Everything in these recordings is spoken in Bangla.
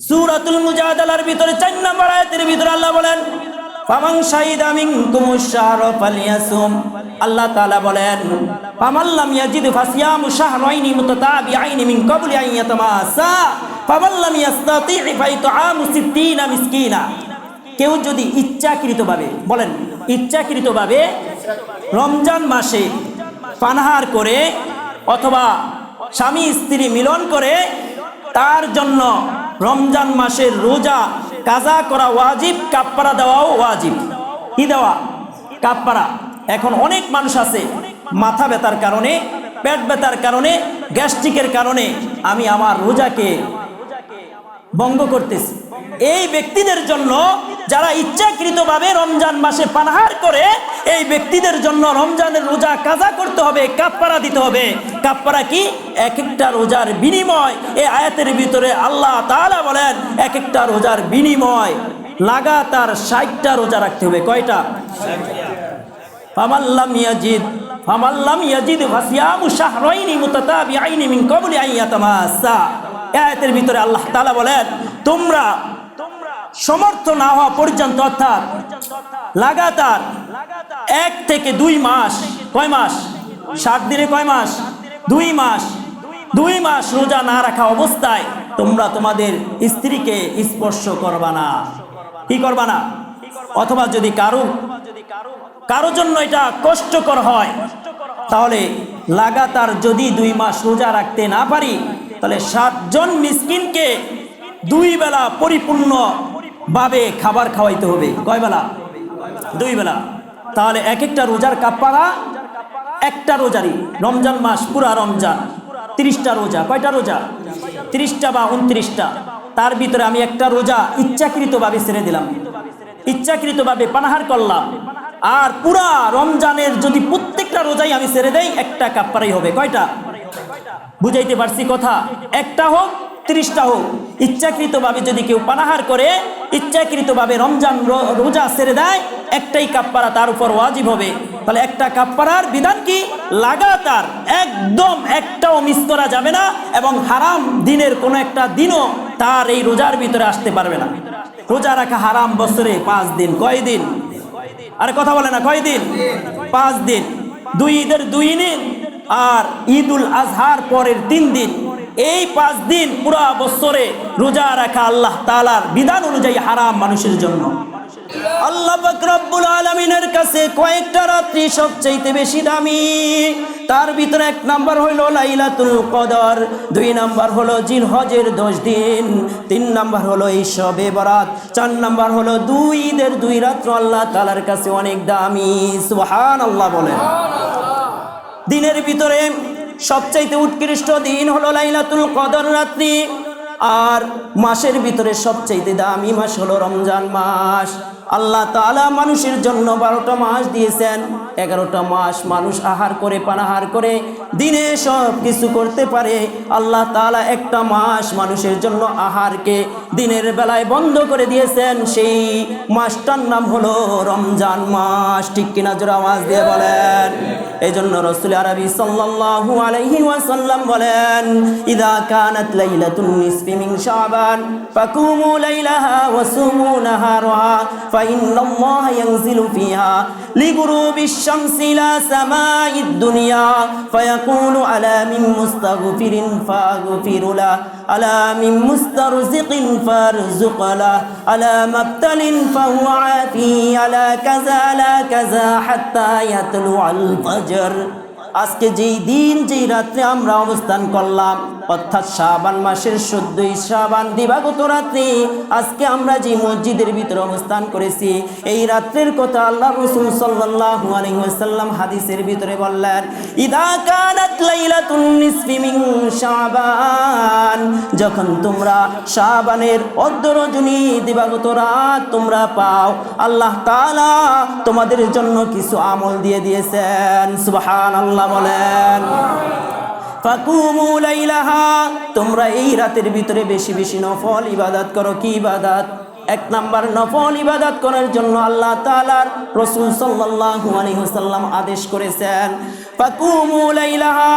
সূরাতুল মুজাদালার ভিতরে 4 নম্বর আয়াতের ভিতরে আল্লাহ বলেন ফামান শাহিদা মিনকুমুশ শাহরা ফালিয়াসুম। আল্লাহ তাআলা বলেন ফামান লাম ইয়াজিদ ফাসিয়ামু শাহরাইনি মুতাতাবিআইনি মিন ক্বাবলি আন ইয়াতামাসা ফামান লাম ইস্তাতি' ফাইতআমু 60 মিসকিনা। কেউ যদি ইচ্ছাকৃতভাবে, বলেন ইচ্ছাকৃতভাবে রমজান মাসে পানাহার করে অথবা স্বামী স্ত্রী মিলন করে, তার জন্য রমজান মাসের রোজা কাজা করা ওয়াজিব, কাফারা দেওয়াও ওয়াজিব। কি দেওয়া? কাফারা। এখন অনেক মানুষ আছে মাথা ব্যথার কারণে, পেট ব্যথার কারণে, গ্যাস্ট্রিকের কারণে আমি আমার রোজাকে ভঙ্গ করতেছি। এই ব্যক্তিদের জন্য, যারা ইচ্ছাকৃতভাবে রমজান মাসে পানাহার করে, এই ব্যক্তিদের জন্য রমজানের রোজা কাজা করতে হবে, কাফারা দিতে হবে। কাফারা কি? এক একটা রোজার বিনিময়। এই আয়াতের ভিতরে আল্লাহ তাআলা বলেন এক একটা রোজার বিনিময় লাগাতার 60টা রোজা রাখতে হবে। কয়টা? ফামান লাম ইয়াজিদ ফাসিয়ামু শাহরাইনি মুতাতাবিআইনি মিন ক্বাবলি আন ইয়াতামাসা। আয়াতের ভিতরে আল্লাহ তাআলা বলেন তোমরা সমর্থ না হওয়া পর্যন্ত, অর্থাৎ লাগাতার 1 থেকে 2 মাস, কয় মাস? 60 দিনে কয় মাস? 2 মাস। 2 মাস রোজা না রাখা অবস্থায় তোমরা তোমাদের স্ত্রীকে স্পর্শ করবা না। কি করবা না? অথবা যদি কারো জন্য এটা কষ্টকর হয়, তাহলে লাগাতার যদি 2 মাস রোজা রাখতে না পারি, তাহলে 60 জন মিসকিনকে 2 বেলা পরিপূর্ণ ভাবে খাবার খাওয়াইতে হবে। কয় বেলা? 2 বেলা। তাহলে এক একটা রোজার কাফারা, একটা রোজারই, রমজান মাস পুরা রমজান 30টা রোজা। কয়টা রোজা? 30টা বা 29টা। তার ভিতরে আমি একটা রোজা ইচ্ছাকৃতভাবে ছেড়ে দিলাম, ইচ্ছাকৃতভাবে পানাহার করলাম, আর পুরা রমজানের যদি প্রত্যেকটা রোজাই আমি ছেড়ে দেই, একটা কাফারাই হবে। কয়টা? বুঝাইতে পারছি কথা? একটা হোক 30টা হোক, ইচ্ছাকৃতভাবে যদি কেউ পানাহার করে, ইচ্ছাকৃতভাবে রমজান রোজা ছেড়ে দেয়, একটাই কাফারা তার উপর ওয়াজিব হবে। তাহলে একটা কাফারার বিধান কি? লাগাতার একদম একটাও মিস করা যাবে না, এবং হারাম দিনের কোনো একটা দিনও তার এই রোজার ভিতরে আসতে পারবে না। রোজা রাখা হারাম বছরে 5 দিন। কয় দিন? আরে কথা বলে না, কয় দিন? 5 দিন। 2 ঈদের 2 দিন আর ঈদুল আজহার পরের 3 দিন। এই 5 দিন পুরা বছরে রোজা রাখা আল্লাহ তাআলার বিধান অনুযায়ী হারাম মানুষের জন্য। আল্লাহ পাক রব্বুল আলামিনের কাছে কয়েকটা রাত্রি সবচেয়ে বেশি দামি। তার ভিতরে 1 নাম্বার হলো লাইলাতুল কদর, 2 নাম্বার হলো জিলহজের 10 দিন, 3 নাম্বার হলো এই শবে বরাত, 4 নাম্বার হলো 2 ঈদের 2 রাত্র আল্লাহ তাআলার কাছে অনেক দামি। সুবহানাল্লাহ বলেন। দিনের ভিতরে সবচাইতে উৎকৃষ্ট দিন হলো লাইলাতুল কদর রাত্রি, আর মাসের ভিতরে সবচাইতে দামি মাস হলো রমজান মাস। আল্লাহ তাআলা মানুষের জন্য 12টা মাস দিয়েছেন। 11টা মাস মানুষ আহার করে, পানাহার করে, দিনে সব কিছু করতে পারে। আল্লাহ তাআলা একটা মাস মানুষের জন্য আহারকে দিনের বেলায় বন্ধ করে দিয়েছেন। সেই মাসটার নাম হলো রমজান মাস। ঠিক কিনা? জোরে আওয়াজ দিয়ে বলেন। এই জন্য রাসূল আরবি সাল্লাল্লাহু আলাইহি ওয়াসাল্লাম বলেন ইযা কানাত লাইলাতুন নিসফি মিন শাবান ফাকুমু লাইলাহা ওয়া সুমু নাহারাহা ফাইন্নাল্লাহা ইয়ানজিলু ফিহা লিগুরুবিশ শামসি ইলা সামাইদ দুনিয়া ফায়াকুলু আলা মিন মুস্তাগফিরিন ফাগফিরু লা আলা মিন মুস্তারজিকিন ফারযুকলা আলা মাবতালিন ফাহুয়া আফি আলা কাযা লা কাযা হাত্তা ইয়াতলু আল ফাজর। আজকে যেই দিন, যেই রাত্রে আমরা অবস্থান করলাম, অর্থাৎ শাবান মাসের 14ই শাবান দিবাগত রাত্রে, আজকে আমরা যে মসজিদের ভিতরে অবস্থান করেছি, এই রাত্রের কথা আল্লাহ রাসূল সাল্লাল্লাহু আলাইহি ওয়াসাল্লাম হাদিসের ভিতরে বললেন ইযা কানাত লাইলাতুন নিসফি মিন শাবান, যখন তোমরা শাবানের অর্ধ রজনী দিবাগত রাত তোমরা পাও, আল্লাহ তাআলা তোমাদের জন্য কিছু আমল দিয়ে দিয়েছেন। সুবহানাল্লাহ বলেন। ফাকুমু লাইলাহা, তোমরা এই রাতের ভিতরে বেশি বেশি নফল ইবাদত করো। কি ইবাদত? এক নাম্বার নফল ইবাদত করার জন্য আল্লাহ তাআলার রাসূল সাল্লাল্লাহু আলাইহি ওয়াসাল্লাম আদেশ করেছেন, ফাকুমু লাইলাহা,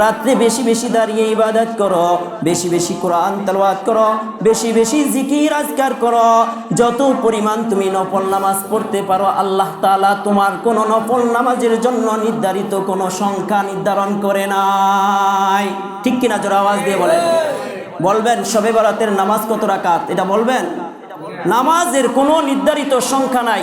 রাত্রে বেশি বেশি দাঁড়িয়ে ইবাদত করো, বেশি বেশি কোরআন তেলাওয়াত করো, বেশি বেশি জিকির আজকার করো। যত পরিমাণ তুমি নফল নামাজ পড়তে পারো, আল্লাহ তাআলা তোমার কোনো নফল নামাজের জন্য নির্ধারিত কোনো সংখ্যা নির্ধারণ করে নাই। ঠিক কিনা? জোরে আওয়াজ দিয়ে বলেন। বলবেন শবে বরাতের নামাজ কত রাকাত, এটা বলবেন। নামাজের কোনো নির্ধারিত সংখ্যা নাই,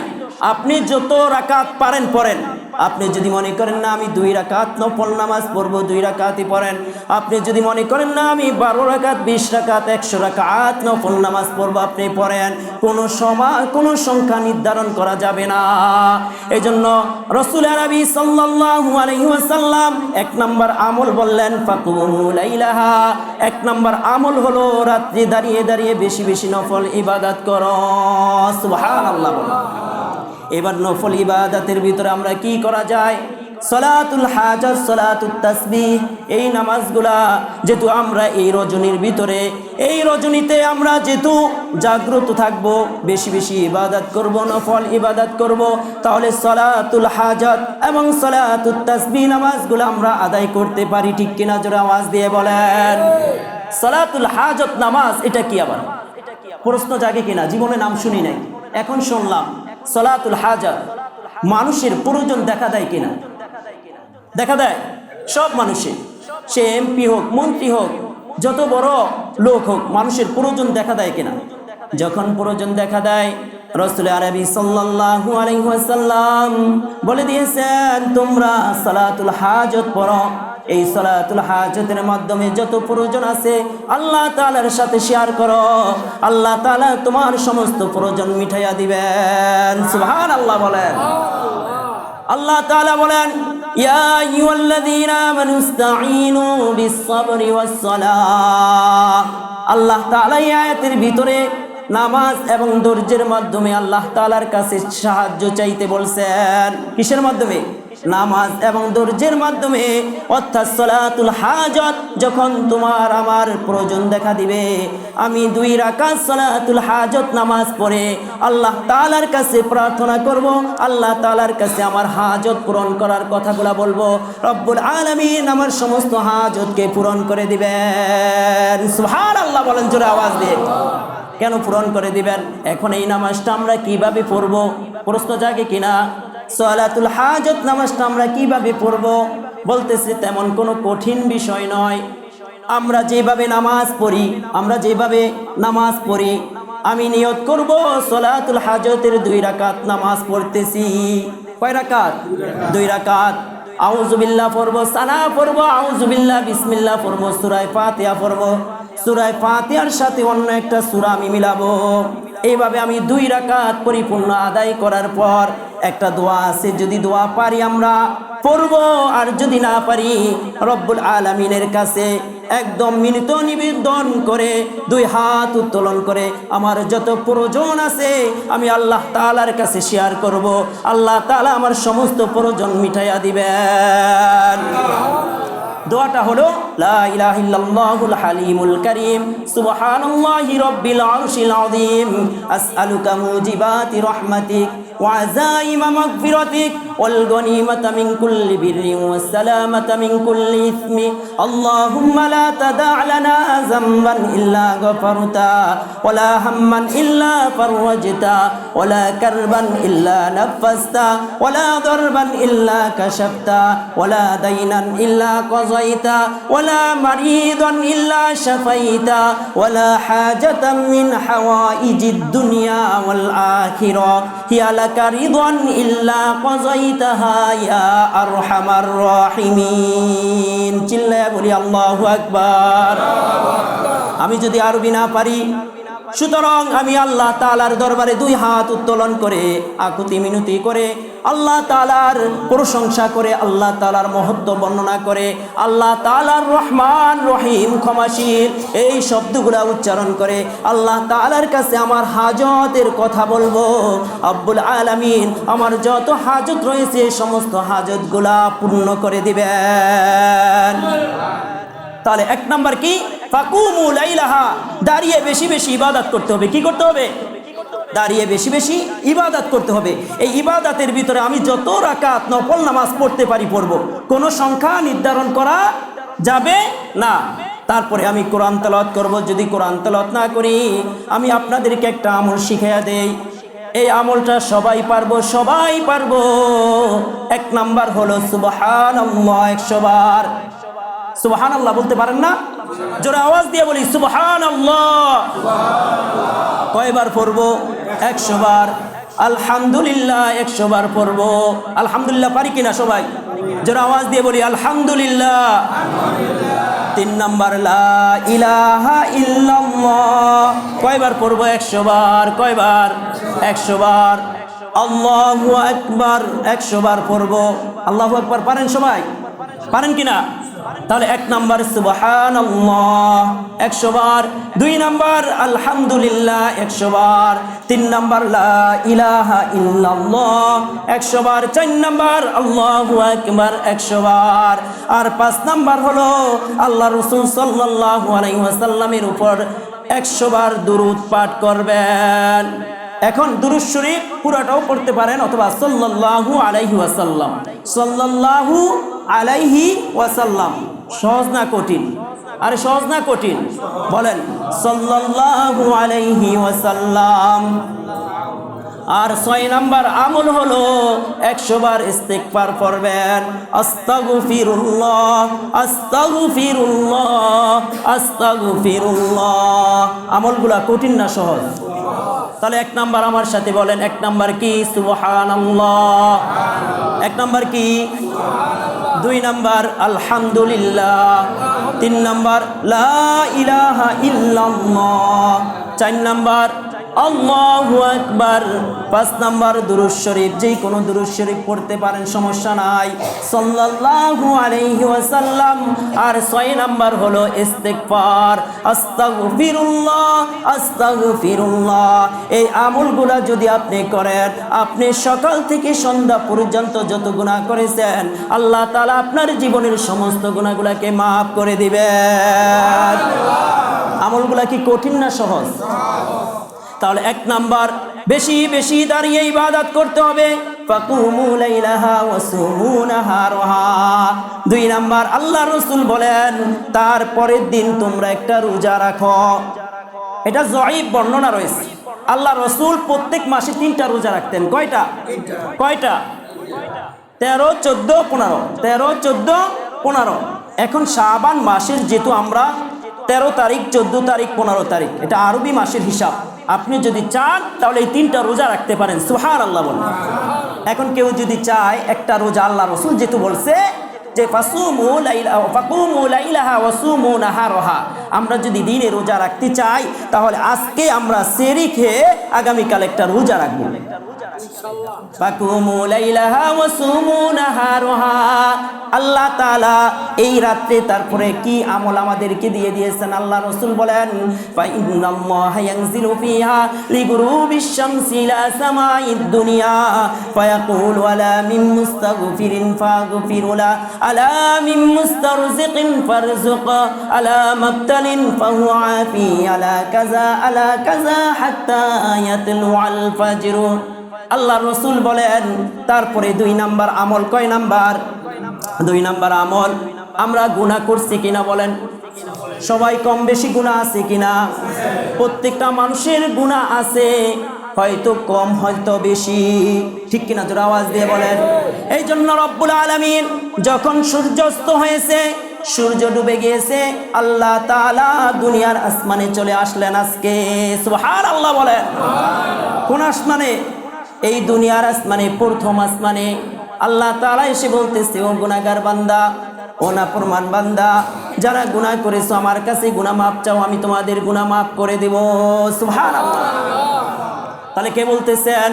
আপনি যত রাকাত পারেন পড়েন। আপনি যদি মনে করেন না আমি 2 রাকাত নফল নামাজ পড়বো, 2 রাকাতই পড়েন। আপনি যদি মনে করেন না আমি 12 রাকাত 20 রাকাত 100 রাকাত নফল নামাজ পড়বো, আপনি পড়েন। কোনো সংখ্যা নির্ধারণ করা যাবে না। এজন্য রাসূল আরবি সাল্লাল্লাহু আলাইহি ওয়াসাল্লাম 1 নাম্বার আমল বললেন ফাকুমু লাইলাহা। 1 নাম্বার আমল হলো রাত্রি দাঁড়িয়ে দাঁড়িয়ে বেশি বেশি নফল ইবাদত করো। সুবহানাল্লাহ। এবার নফল ইবাদতের ভিতরে আমরা কি করা যায়? সালাতুল হাজাত, সালাতুত তাসবিহ, এই নামাজগুলা যেহেতু আমরা এই রজনীর ভিতরে, এই রজনীতে আমরা যেহেতু জাগ্রত থাকব, বেশি বেশি ইবাদত করব, নফল ইবাদত করব, তাহলে সালাতুল হাজাত এবং সালাতুত তাসবিহ নামাজগুলো আমরা আদায় করতে পারি। ঠিক কিনা? জোরে আওয়াজ দিয়ে বলেন। সালাতুল হাজাত নামাজ এটা কি? আবার প্রশ্ন জাগে কিনা? জীবনে নাম শুনি নাই, এখন শুনলাম। সালাতুল হাজাত, মানুষের প্রয়োজন দেখা দেয় কিনা? দেখা দেয় সব মানুষের, সে এমপি হোক, মন্ত্রী হোক, যত বড় লোক হোক, মানুষের প্রয়োজন দেখা দেয় কিনা? যখন প্রয়োজন দেখা দেয়, রাসূল আরবি সাল্লাল্লাহু আলাইহি ওয়াসাল্লাম বলে দিয়েছেন তোমরা সালাতুল হাজাত পড়ো। এই সালাতুল হাজাতের মাধ্যমে যত প্রয়োজন আছে আল্লাহ তাআলার সাথে শেয়ার করো, আল্লাহ তাআলা তোমার সমস্ত প্রয়োজন মিটাইয়া দিবেন। সুবহানাল্লাহ বলেন। আল্লাহ তাআলা বলেন ইয়া আইয়ুহাল্লাযীনা আমানুস্তাঈনু বিস-সাবরি ওয়াস-সালাহ। আল্লাহ তাআলা এই আয়াতের ভিতরে নামাজ এবং ধৈর্যের মাধ্যমে আল্লাহ তাআলার কাছে সাহায্য চাইতে বলছেন। কিসের মাধ্যমে? নামাজ এবং ধৈর্যের মাধ্যমে। অর্থাৎ সালাতুল হাজাত, যখন তোমার আমার প্রয়োজন দেখা দিবে, আমি 2 রাকাত সালাতুল হাজাত নামাজ পড়ে আল্লাহ তাআলার কাছে প্রার্থনা করব, আল্লাহ তাআলার কাছে আমার হাজত পূরণ করার কথাগুলো বলবো, রব্বুল আলামিন আমার সমস্ত হাজতকে পূরণ করে দিবেন। সুবহানাল্লাহ বলেন জোরে আওয়াজ দিয়ে। কেন পূরণ করে দিবেন? এখন এই নামাজটা আমরা কিভাবে পড়ব? প্রশ্ন জাগে কিনা? সালাতুল হাজাত নামাজটা আমরা কিভাবে পড়ব? বলতেছে তেমন কোনো কঠিন বিষয় নয়। আমরা যেভাবে নামাজ পড়ি, আমি নিয়ত করব সালাতুল হাজাতের 2 রাকাত নামাজ পড়তেছি। কয় রাকাত? 2 রাকাত। আউযু বিল্লাহ পড়বো, সানা পড়বো, আউযু বিল্লাহ, বিসমিল্লাহ পড়বো, সূরা ফাতিহা পড়বো, সূরা ফাতিহার সাথে অন্য একটা সূরা আমি মিলাবো। এইভাবে আমি 2 রাকাত পরিপূর্ণ আদায় করার পর একটা দোয়া আছে, যদি দোয়া পারি আমরা পড়বো, আর যদি না পারি রব্বুল আলামিনের কাছে একদম মিলিত নিবেদন করে 2 হাত উত্তোলন করে আমার যত প্রয়োজন আছে আমি আল্লাহ তাআলার কাছে শেয়ার করব, আল্লাহ তাআলা আমার সমস্ত প্রয়োজন মিটাইয়া দিবেন। দোয়াটা হলো লা ইলাহা ইল্লাল্লাহুল হালিমুল কারীম, সুবহানাল্লাহি রাব্বিল আরশিল আযীম, আসআলুকা মুজিবাতি রাহমাতিক ওয়া আযাইমা মাগফিরাতিক ওয়াল গনিমাতা মিন কুল্লি বিররিন ওয়াস সালামাতা মিন কুল্লি ইসমি। আল্লাহুম্মা লা তাদা' লানা যামবান ইল্লা গফারতা ওয়া লা হাম্মান ইল্লা ফাররাজতা ওয়া লা কারবান ইল্লা নাফাসতা ওয়া লা দারবান ইল্লা কাশাফতা ওয়া লা দাইনান ইল্লা قضيتا ولا مريضا إلا شفيتا ولا حاجة من حوائج الدنيا والآخرة هي لك رضا إلا قضيتها يا أرحم الراحمين। চিল্লায়া বলি আল্লাহু আকবার। আমি যদি আরবি না পারি, সুতরাং আমি আল্লাহ তাআলার দরবারে 2 হাত উত্তোলন করে আকুতি মিনতি করে আল্লাহ তাআলার প্রশংসা করে, আল্লাহ তাআলার মহত্ব বর্ণনা করে, আল্লাহ তাআলার রহমান রহিম ক্ষমাশীল এই শব্দগুলা উচ্চারণ করে আল্লাহ তাআলার কাছে আমার হাজতের কথা বলবো। রব্বুল আলামিন আমার যত হাজত রয়েছে সমস্ত হাজতগুলা পূর্ণ করে দিবেন। তাহলে 1 নাম্বার কি? ফাকুমু লাইলাহা, দাঁড়িয়ে বেশি বেশি ইবাদত করতে হবে। কি করতে হবে? দাঁড়িয়ে বেশি বেশি ইবাদত করতে হবে। এই ইবাদতের ভিতরে আমি যত রাকাত নফল নামাজ পড়তে পারি পড়ব, কোনো সংখ্যা নির্ধারণ করা যাবে না। তারপরে আমি কোরআন তেলাওয়াত করব। যদি কোরআন তেলাওয়াত না করি, আমি আপনাদেরকে একটা আমল শিখাইয়া দেই। এই আমলটা সবাই পারবো, সবাই পারবো। এক নাম্বার হলো সুবহানাল্লাহ 100 বার। সুবহানাল্লাহ বলতে পারেন না? জোরে আওয়াজ দিয়ে বলি সুবহানাল্লাহ। কয়বার পড়বো? 100 বার। আলহামদুলিল্লাহ 100 বার পড়বো। আলহামদুলিল্লাহ পারি কিনা সবাই? জোরে আওয়াজ দিয়ে বলি আলহামদুলিল্লাহ। 3 নাম্বার লা ইলাহা ইল্লাল্লাহ। কয়বার পড়বো? 100 বার। কয়বার? 100 বার। আল্লাহু আকবার 100 বার পড়বো। আল্লাহু আকবার পারেন সবাই? পারেন কিনা? তাহলে 1 নাম্বার সুবহানাল্লাহ 100 বার, 2 নাম্বার আলহামদুলিল্লাহ 100 বার, 3 নাম্বার লা ইলাহা ইল্লাল্লাহ 100 বার, 4 নাম্বার আল্লাহু আকবার 100 বার, আর 5 নাম্বার হলো আল্লাহ রাসূল সাল্লাল্লাহু আলাইহি ওয়াসাল্লামের উপর 100 বার দুরূদ পাঠ করবেন। এখন দুরূদ শরীফ পুরোটাও পড়তে পারেন, অথবা সাল্লাল্লাহু আলাইহি ওয়াসাল্লাম। সাল্লাল্লাহু আলাইহি ওয়াসাল্লাম সহজ না কঠিন? আরে সহজ না কঠিন? বলেন সাল্লাল্লাহু আলাইহি ওয়াসাল্লাম। আর 6 নাম্বার আমল হলো 100 বার ইস্তিগফার পড়বেন। আস্তাগফিরুল্লাহ আস্তাগফিরুল্লাহ আস্তাগফিরুল্লাহ। আমলগুলা কঠিন না সহজ? তাহলে 1 নাম্বার আমার সাথে বলেন। 1 নাম্বার কি? সুবহানাল্লাহ। 1 নাম্বার কি? 2 নাম্বার আলহামদুলিল্লাহ। 3 নাম্বার লা ইলাহা ইল্লাল্লাহ। 4 নাম্বার আল্লাহু আকবার। 5 নাম্বার দুরূদ শরীফ, যেই কোনো দুরূদ শরীফ পড়তে পারেন, সমস্যা নাই, সাল্লাল্লাহু আলাইহি ওয়াসাল্লাম। আর 6 নাম্বার হলো ইস্তিগফার, আস্তাগফিরুল্লাহ আস্তাগফিরুল্লাহ। এই আমলগুলা যদি আপনি করেন, আপনি সকাল থেকে সন্ধ্যা পর্যন্ত যত গুনাহ করেছেন, আল্লাহ তাআলা আপনার জীবনের সমস্ত গুনাহগুলাকে মাফ করে দিবেন। আমলগুলা কি কঠিন না সহজ? তাহলে 1 নাম্বার বেশি বেশি দাঁড়িয়ে ইবাদত করতে হবে। ফাকুমু লাইলাহা ওয়া সুমু নাহারাহা। 2 নাম্বার আল্লাহ রাসূল বলেন, তারপরের দিন তোমরা একটা রোজা রাখো। এটা জয়ীফ বর্ণনা রয়েছে। আল্লাহ রাসূল প্রত্যেক মাসে 3টা রোজা রাখতেন। কয়টা? কয়টা? 13, 14, 15। 13, 14, 15। এখন শাবান মাসের যেহেতু আমরা 13 তারিখ, 14 তারিখ, 15 তারিখ, এটা আরবি মাসের হিসাব। আপনি যদি চান তাহলে এই 3টা রোজা রাখতে পারেন। সুবহানাল্লাহ বলেন। এখন কেউ যদি চায় একটা রোজা, আল্লাহ রাসূল যেহেতু বলছে যে ফাকুমু লাইলাহা ওয়া সুমু নাহারাহা, আমরা যদি দিনে রোজা রাখতে চাই, তাহলে আজকে আমরা সেহরি খেয়ে আগামীকাল একটা রোজা রাখবো। ফাকুমু লাইলাহা ওয়া সুমু নাহারাহা। আল্লাহ তাআলা এই রাতে তারপরে কি আমল আমাদেরকে দিয়ে দিয়েছেন? আল্লাহ রাসূল বলেন, ফা ইন্নাল্লাহা ইয়ানজিলু ফিহা লিগুরুবিশ শামসি ইলা সামাইদ দুনিয়া ফায়াকুলু আলা মিন মুস্তাগফিরিন ফাগফিরুলা আলা মিন মুস্তারজিকিন ফারজুক আলা মাবতালিন ফাহুয়া আফি আলা কাযা হাত্তা ইয়াতলু আল ফাজর। আল্লাহ রাসূল বলেন, তারপরে 2 নাম্বার আমল। কয় নাম্বার? 2 নাম্বার আমল। আমরা গুনাহ করছি কিনা বলেন? সবাই কম বেশি গুনাহ আছে কিনা? প্রত্যেকটা মানুষের গুনাহ আছে, হয়তো কম হয়তো বেশি, ঠিক কিনা? জোরে আওয়াজ দিয়ে বলেন। এই জন্য রব্বুল আলামিন যখন সূর্যাস্ত হয়েছে, সূর্য ডুবে গিয়েছে, আল্লাহ তাআলা দুনিয়ার আসমানে চলে আসলেন আজকে। সুবহানাল্লাহ বলেন। কোন আসমানে? এই দুনিয়ার আসমানে, প্রথম আসমানে। আল্লাহ তাআলা এসে বলতেছে, ও গুনাহগার বান্দা, ও নাফরমান বান্দা, যারা গুনাহ করেছো আমার কাছে গুনাহ মাপ চাও, আমি তোমাদের গুনাহ মাফ করে দেব। সুবহানাল্লাহ। তাহলে কে বলতেছেন?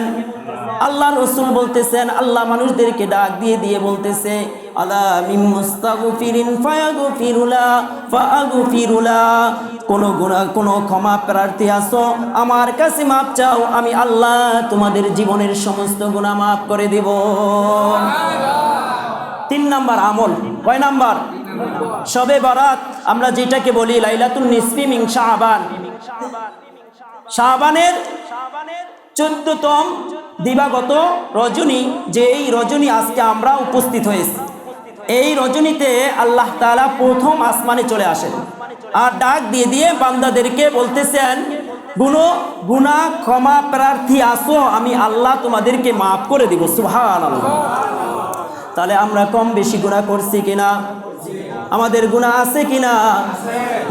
আল্লাহ রাসূল বলতেছেন। আল্লাহ মানুষদেরকে ডাক দিয়ে দিয়ে বলতেছে, আলা মিন মুস্তাগফিরিন ফায়াগফিরুলা ফাআগফিরুলা। কোন ক্ষমা প্রার্থী আছো, আমার কাছে মাপ চাও, আমি আল্লাহ তোমাদের জীবনের সমস্ত গুনাহ মাফ করে দেব। 3 নাম্বার আমল। কয় নাম্বার? শবে বরাত আমরা যেটাকে বলি লাইলাতুন নিসফি মিন শাবান, শাবানের 14তম দিবাগত রজনী, যে এই রজনী আজকে আমরা উপস্থিত হয়েছি। এই রজনীতে আল্লাহ তাআলা প্রথম আসমানে চলে আসেন আর ডাক দিয়ে দিয়ে বান্দাদেরকে বলতেছেন, গুনাহ ক্ষমা প্রার্থী আসো, আমি আল্লাহ তোমাদেরকে মাফ করে দিব। সুবহানাল্লাহ। তাহলে আমরা কম বেশি গুনাহ করছি কিনা? আমাদের গুনাহ আছে কিনা?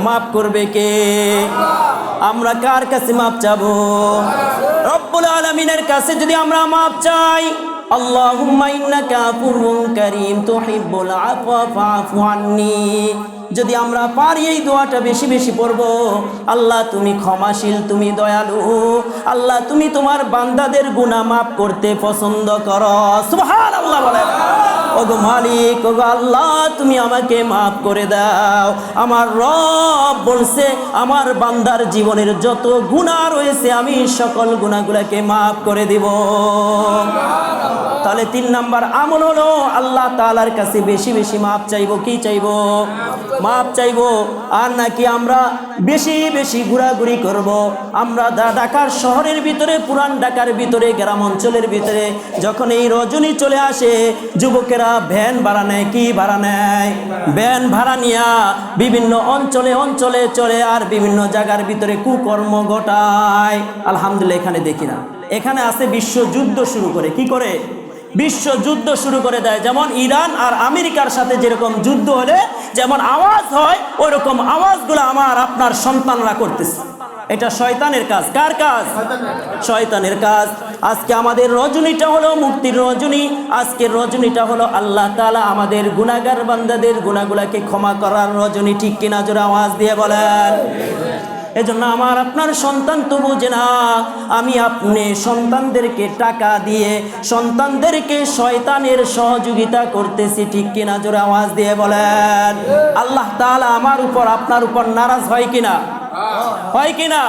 মাফ করবে কে? আমরা কার কাছে মাফ চাবো? রব্বুল আলামিনের কাছে যদি আমরা মাফ চাই, আল্লাহুম্মা ইন্নাকা আফুউন কারীম তুহিব্বুল আফওয়া ফাআফু আন্নী, যদি আমরা পারি এই দোয়াটা বেশি বেশি পড়ব, আল্লাহ তুমি ক্ষমাশীল, তুমি দয়ালু, আল্লাহ তুমি তোমার বান্দাদের গুনাহ মাফ করতে পছন্দ করো। সুবহানাল্লাহ বলেন। ওগো মালিক, ওগো আল্লাহ, তুমি আমাকে মাফ করে দাও। আমার রব বলছে আমার বান্দার জীবনের যত গুনাহ রয়েছে আমি সকল গুনাহগুলোকে মাফ করে দিব। তাহলে 3 নাম্বার আমল হলো আল্লাহ তাআলার কাছে বেশি বেশি মাফ চাইবো। কি চাইবো? মাফ চাইবো। আর নাকি আমরা বেশি বেশি ঘোরাঘুরি করব। আমরা ঢাকার শহরের ভিতরে, পুরান ঢাকার ভিতরে, গ্রাম অঞ্চলের ভিতরে যখন এই রজনী চলে আসে, যুবকেরা ভ্যান ভাড়া নেয়। কি ভাড়া নেয়? ভ্যান ভাড়া নিয়া বিভিন্ন অঞ্চলে অঞ্চলে চলে আর বিভিন্ন জায়গার ভিতরে কুকর্ম ঘটায়। আলহামদুলিল্লাহ, এখানে দেখি না, এখানে আছে বিশ্বযুদ্ধ শুরু করে। কি করে? বিশ্বযুদ্ধ শুরু করে দেয়। যেমন ইরান আর আমেরিকার সাথে যেরকম যুদ্ধ হলে যেমন আওয়াজ হয়, ওই রকম আওয়াজগুলো আমার আপনার সন্তানরা করতেছে। এটা শয়তানের কাজ। কার কাজ? শয়তানের কাজ। আজকে আমাদের রজনীটা হলো মুক্তির রজনী। আজকের রজনীটা হলো আল্লাহ তাআলা আমাদের গুনাহগার বান্দাদের গুনাহগুলোকে ক্ষমা করার রজনী। ঠিক কিনা? জোরে আওয়াজ দিয়ে বলেন। এজন্য আমার আপনার সন্তান তো বুঝে না, আমি আপনি সন্তানদেরকে টাকা দিয়ে সন্তানদেরকে শয়তানের সহযোগিতা করতেছি। ঠিক কিনা? জোরে আওয়াজ দিয়ে বলেন। আল্লাহ তাআলা আমার উপর আপনার উপর নারাজ হয় কিনা? হয় কিনা?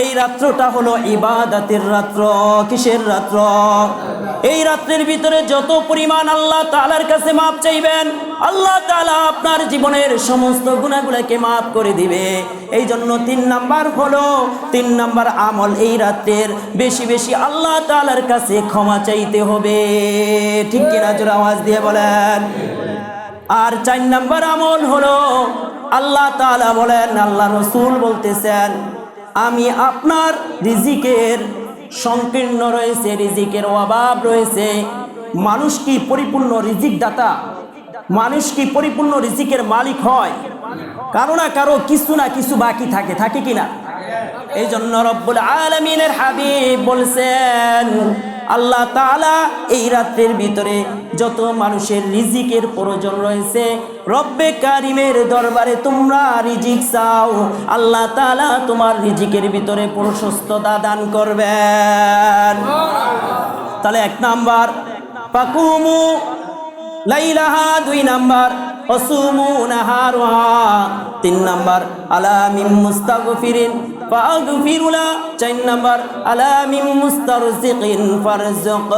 এই রাত্রটা হলো ইবাদতের রাত্র। কিসের রাত্র? এই রাত্রের ভিতরে যত পরিমাণ আল্লাহ তাআলার কাছে মাপ চাইবেন, আল্লাহ তাআলা আপনার জীবনের সমস্ত গুনাহগুলোকে মাফ করে দিবে। এই জন্য 3 নাম্বার হলো, 3 নাম্বার আমল এই রাত্রের বেশি বেশি আল্লাহ তাআলার কাছে ক্ষমা চাইতে হবে। ঠিক কিনা? জোরে আওয়াজ দিয়ে বলেন। আর 4 নাম্বার আমল হলো আল্লাহ তাআলা বলেন, আল্লাহ রাসূল বলতেছেন, আমি আপনার রিজিকের সংকীর্ণ রয়েছে, রিজিকের অভাব রয়েছে। মানুষ কি পরিপূর্ণ রিজিক দাতা? মানুষ কি পরিপূর্ণ রিজিকের মালিক হয়? কারো না কারো কিছু না কিছু বাকি থাকে। থাকে কিনা? এই জন্য রব্বুল আলামিনের হাবিব বলছেন, আল্লাহ তাআলা এই রাত্রের ভিতরে যত মানুষের রিজিকের প্রয়োজন রয়েছে, রব্বে কারিমের দরবারে তোমরা রিজিক চাও, আল্লাহ তাআলা তোমার রিজিকের ভিতরে প্রশস্ততা দান করবেন। তাহলে 1 নাম্বার ফাকুমু লাইলাহা, 2 নাম্বার ওয়াসুমু নাহারুহা, 3 নাম্বার আলা মিন মুস্তাগফিরিন ফাগফিরুলা, 4 নাম্বার আলা মিন মুস্তারজিকিন ফারজুক।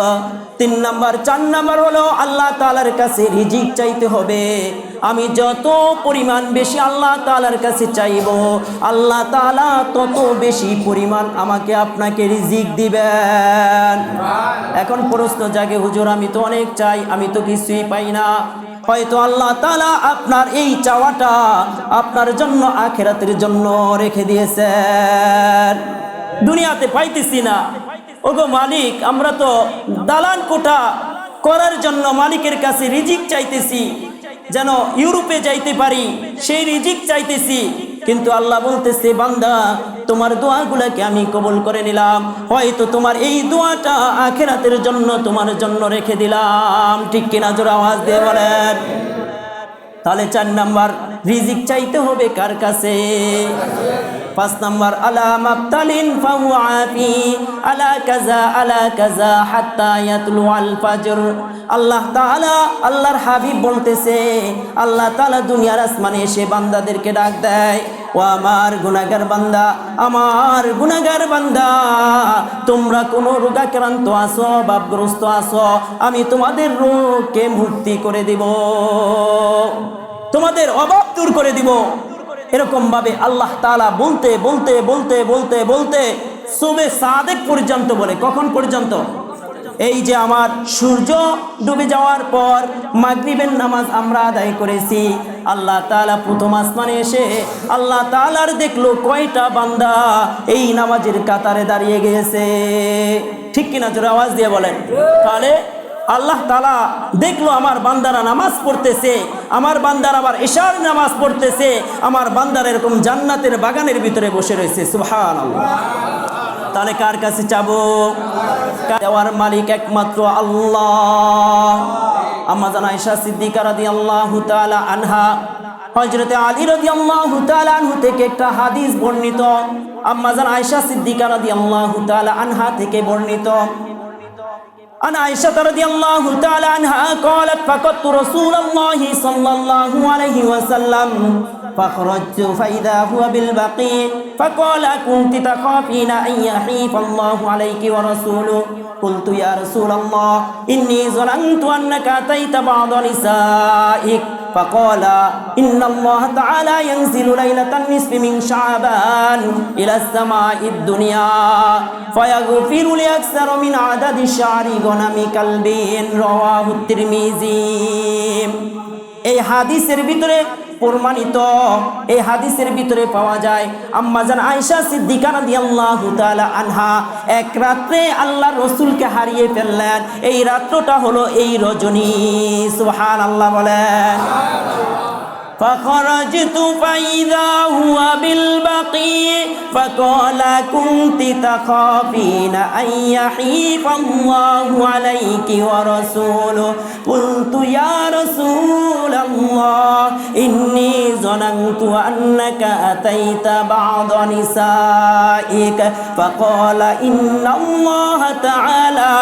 3 নাম্বার 4 নাম্বার হলো আল্লাহ তাআলার কাছে রিজিক চাইতে হবে। আমি যত পরিমাণ বেশি আল্লাহ তাআলার কাছে চাইবো, আল্লাহ তাআলা তত বেশি পরিমাণ আমাকে আপনাকে রিজিক দিবেন। এখন প্রশ্ন জাগে, হুজুর আমি তো অনেক চাই, আমি তো কিছুই পাই না। হয়তো আল্লাহ তাআলা আপনার এই চাওয়াটা আপনার জন্য আখিরাতের জন্য রেখে দিয়েছেন। দুনিয়াতে পাইতেছি না। ওগো মালিক, আমরা তো দালান কোঠা করার জন্য মালিকের কাছে রিজিক চাইতেছি, যেন ইউরোপে যাইতে পারি, সেই রিজিক চাইতেছি। কিন্তু আল্লাহ বলতেছে, বান্দা তোমার দোয়াগুলোকে আমি কবুল করে নিলাম, হয়তো তোমার এই দোয়াটা আখিরাতের জন্য তোমার জন্য রেখে দিলাম। ঠিক কিনা? জোরে আওয়াজ দিয়ে বলেন। তাহলে 4 নাম্বার রিজিক চাইতে হবে কার কাছে? 5 নাম্বার আলা মাবতালিন ফাহুয়া আফি আলা কাজা হাত্তা ইয়াতলু আল ফাজর। আল্লাহ তাআলা, আল্লাহর হাবিব বলতেছে, আল্লাহ তাআলা দুনিয়ার আসমানে এসে বান্দাদেরকে ডাক দেয়, ও আমার গুনাহগার বান্দা, আমার গুনাহগার বান্দা, তোমরা কোন রোগাক্রান্ত আছো, ভাবগ্রস্ত আছো, আমি তোমাদের রোগকে মুক্তি করে দিব। তোমাদের অভাব দূর করে দিব। এরকম ভাবে আল্লাহ তাআলা বলতে বলতে বলতে বলতে বলতে সুবে সাদেক পর্যন্ত বলে। কখন পর্যন্ত? এই যে আমার সূর্য ডুবে যাওয়ার পর মাগরিবের নামাজ আমরা আদায় করেছি, আল্লাহ তাআলা প্রথম আসমানে এসে আল্লাহ তাআলার দেখলো কয়টা বান্দা এই নামাজের কাতারে দাঁড়িয়ে গেছে। ঠিক কিনা? জোরে আওয়াজ দিয়ে বলেন। তাহলে আল্লাহ তাআলা দেখলো আমার বান্দারা নামাজ পড়তেছে, আমার বান্দারা আবার ইশার নামাজ পড়তেছে, আমার বান্দারা এরকম জান্নাতের বাগানের ভিতরে বসে রয়েছে। সুবহানাল্লাহ। তাহলে কার কাছে চাবো? দেওয়ার মালিক একমাত্র আল্লাহ। আম্মা জান আয়েশা সিদ্দিকা রাদিয়াল্লাহু তাআলা আনহা, হযরতে আলী রাদিয়াল্লাহু তাআলা আনহু থেকে একটা হাদিস বর্ণিত। আম্মা জান আয়েশা সিদ্দিকা রাদিয়াল্লাহু তাআলা আনহা থেকে বর্ণিত। عن عائشة رضي الله تعالى عنها قالت فقدت رسول الله صلى الله عليه وسلم فخرجت فإذا هو بالبقيع فقال كنت تخافين أن يحيف الله عليك ورسوله قلت يا رسول الله إني ظننت أنك أتيت بعض نسائك فقال إن الله تعالى ينزل ليلة النصف من شعبان إلى السماء الدنيا فيغفر لأكثر من عدد الشعر غنم كلب رواه الترمذي। এই হাদিসের ভিতরে প্রমাণিত, এই হাদিসের ভিতরে পাওয়া যায় আম্মা জান আয়েশা সিদ্দিকা রাদিয়াল্লাহু তাআলা আনহা এক রাত্রে আল্লাহর রাসূলকে হারিয়ে ফেললেন। এই রাত্রটা হলো এই রজনী। সুবহানাল্লাহ বলেন। فخرجت فإذا هو بالبقيع فقال كنت تخافين أن يحيف الله عليك ورسوله قلت يا رسول الله إني ظننت أنك أتيت بعض نسائك فقال إن الله تعالى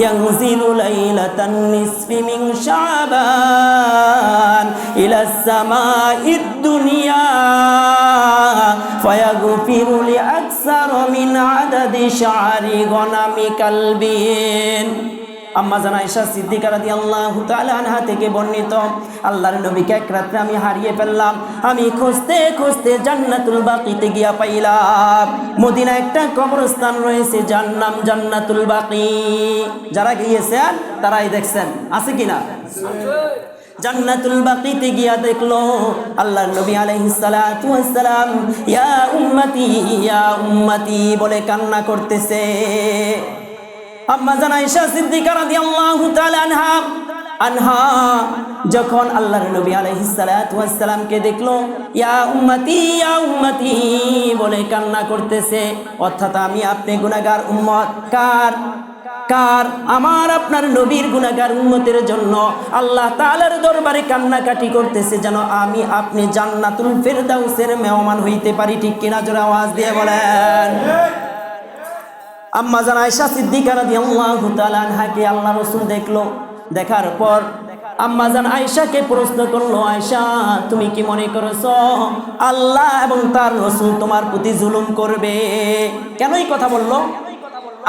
ينزل ليلة النصف من شعبان إلى السماء الدنيا فيغفر لأكثر من عدد شعر غنم كلب। আম্মা জান আয়েশা সিদ্দিকা রাদিয়াল্লাহু তাআলা আনহা থেকে বর্ণিত, আল্লাহর নবীকে এক রাত্রে আমি হারিয়ে ফেললাম। আমি খুঁজতে খুঁজতে জান্নাতুল বাকিতে গিয়া পাইলাম। মদিনা একটা কবরস্থান রয়েছে যার নাম জান্নাতুল বাকি। যারা গিয়েছেন তারাই দেখছেন, আছে কিনা? জান্নাতুল বাকিতে গিয়া দেখলো আল্লাহর নবী আলাইহিস সালাতু ওয়াস সালাম ইয়া উম্মতি বলে কান্না করতেছে। আম্মা জান আয়েশা সিদ্দিকা রাদিয়াল্লাহু তাআলা আনহা যখন আল্লাহর নবী আলাইহিস সালাতু ওয়াস সালামকে দেখলো ইয়া উম্মতি বলে কান্না করতেছে, অর্থাৎ আমি আপনি গুনাহগার উম্মত। কার? আমার আপনার নবীর গুনাহগার উম্মতের জন্য আল্লাহ তাআলার দরবারে কান্নাকাটি করতেছে যেন আমি আপনি জান্নাতুল ফেরদাউসের মেহমান হইতে পারি। ঠিক কিনা? জোরে আওয়াজ দিয়ে বলেন। আম্মা জান আয়েশা সিদ্দিকা রাদিয়াল্লাহু তাআলা আনহাকে আল্লাহর রাসূল দেখলো। দেখার পর আম্মা জান আয়েশাকে প্রশ্ন করলো, আয়েশা তুমি কি মনে করছো আল্লাহ এবং তার রাসূল তোমার প্রতি জুলুম করবে? কেন এই কথা বললো?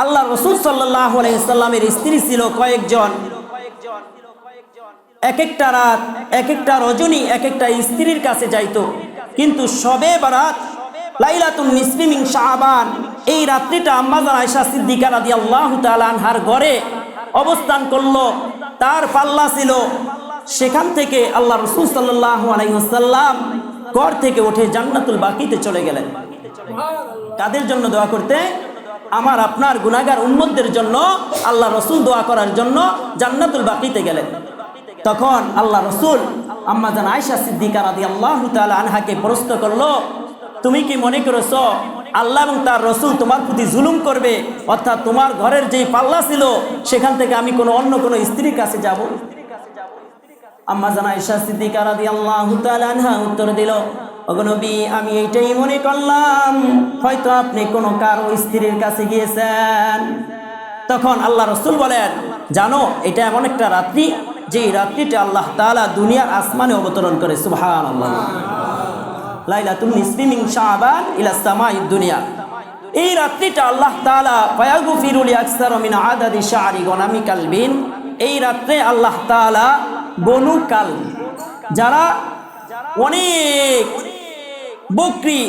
আল্লাহ রাসূল সাল্লাল্লাহু আলাইহি সাল্লামের স্ত্রী ছিল কয়েকজন। এক একটা রাত, এক একটা রজনী এক একটা স্ত্রীর কাছে যাইতো, কিন্তু শবে বারাত লাইলাতুন নিসফি মিন শাবান এই রাত্রিটা আম্মা জান আয়েশা সিদ্দিকা রাদিয়াল্লাহু তাআলা আনহার ঘরে অবস্থান করলো। তার পাল্লা ছিল, সেখান থেকে আল্লাহ রাসূল সাল্লাল্লাহু আলাইহি ওয়াসাল্লাম ঘর থেকে উঠে জান্নাতুল বাকিতে চলে গেলেন। কাদের জন্য দোয়া করতে? আমার আপনার গুনাহগার উম্মতদের জন্য আল্লাহ রাসূল দোয়া করার জন্য জান্নাতুল বাকিতে গেলেন। তখন আল্লাহ রাসূল আম্মা জান আয়েশা সিদ্দিকা রাদিয়াল্লাহু তাআলা আনহাকে প্রশ্ন করলো, তুমি কি মনে করেছো আল্লাহ এবং তার রাসূল তোমার প্রতি জুলুম করবে? অর্থাৎ তোমার ঘরের যে পাল্লা ছিল সেখান থেকে আমি অন্য কোনো স্ত্রীর কাছে যাব? আম্মা জান আয়েশা সিদ্দিকা রাদিয়াল্লাহু তাআলা আনহা উত্তর দিল, ওগো নবী আমি এইটাই মনে করলাম হয়তো আপনি কোনো কারো স্ত্রীর কাছে গিয়েছেন। তখন আল্লাহ রাসূল বলেন, জানো এটা এমন একটা রাত্রি যে রাত্রিটা আল্লাহ তাআলা দুনিয়ার আসমানে অবতরণ করে। সুবহানাল্লাহ। লাইলাতুন নিসফি মিন শাবান ইলা সামাইদ দুনিয়া। এই রাত্রিটা আল্লাহ তাআলা ফায়াগফিরু লিআকসার মিন আদাদি শা'রি গনামি কালবিন, এই রাত্রে আল্লাহ তাআলা বনু কালব, যারা অনেক বকরি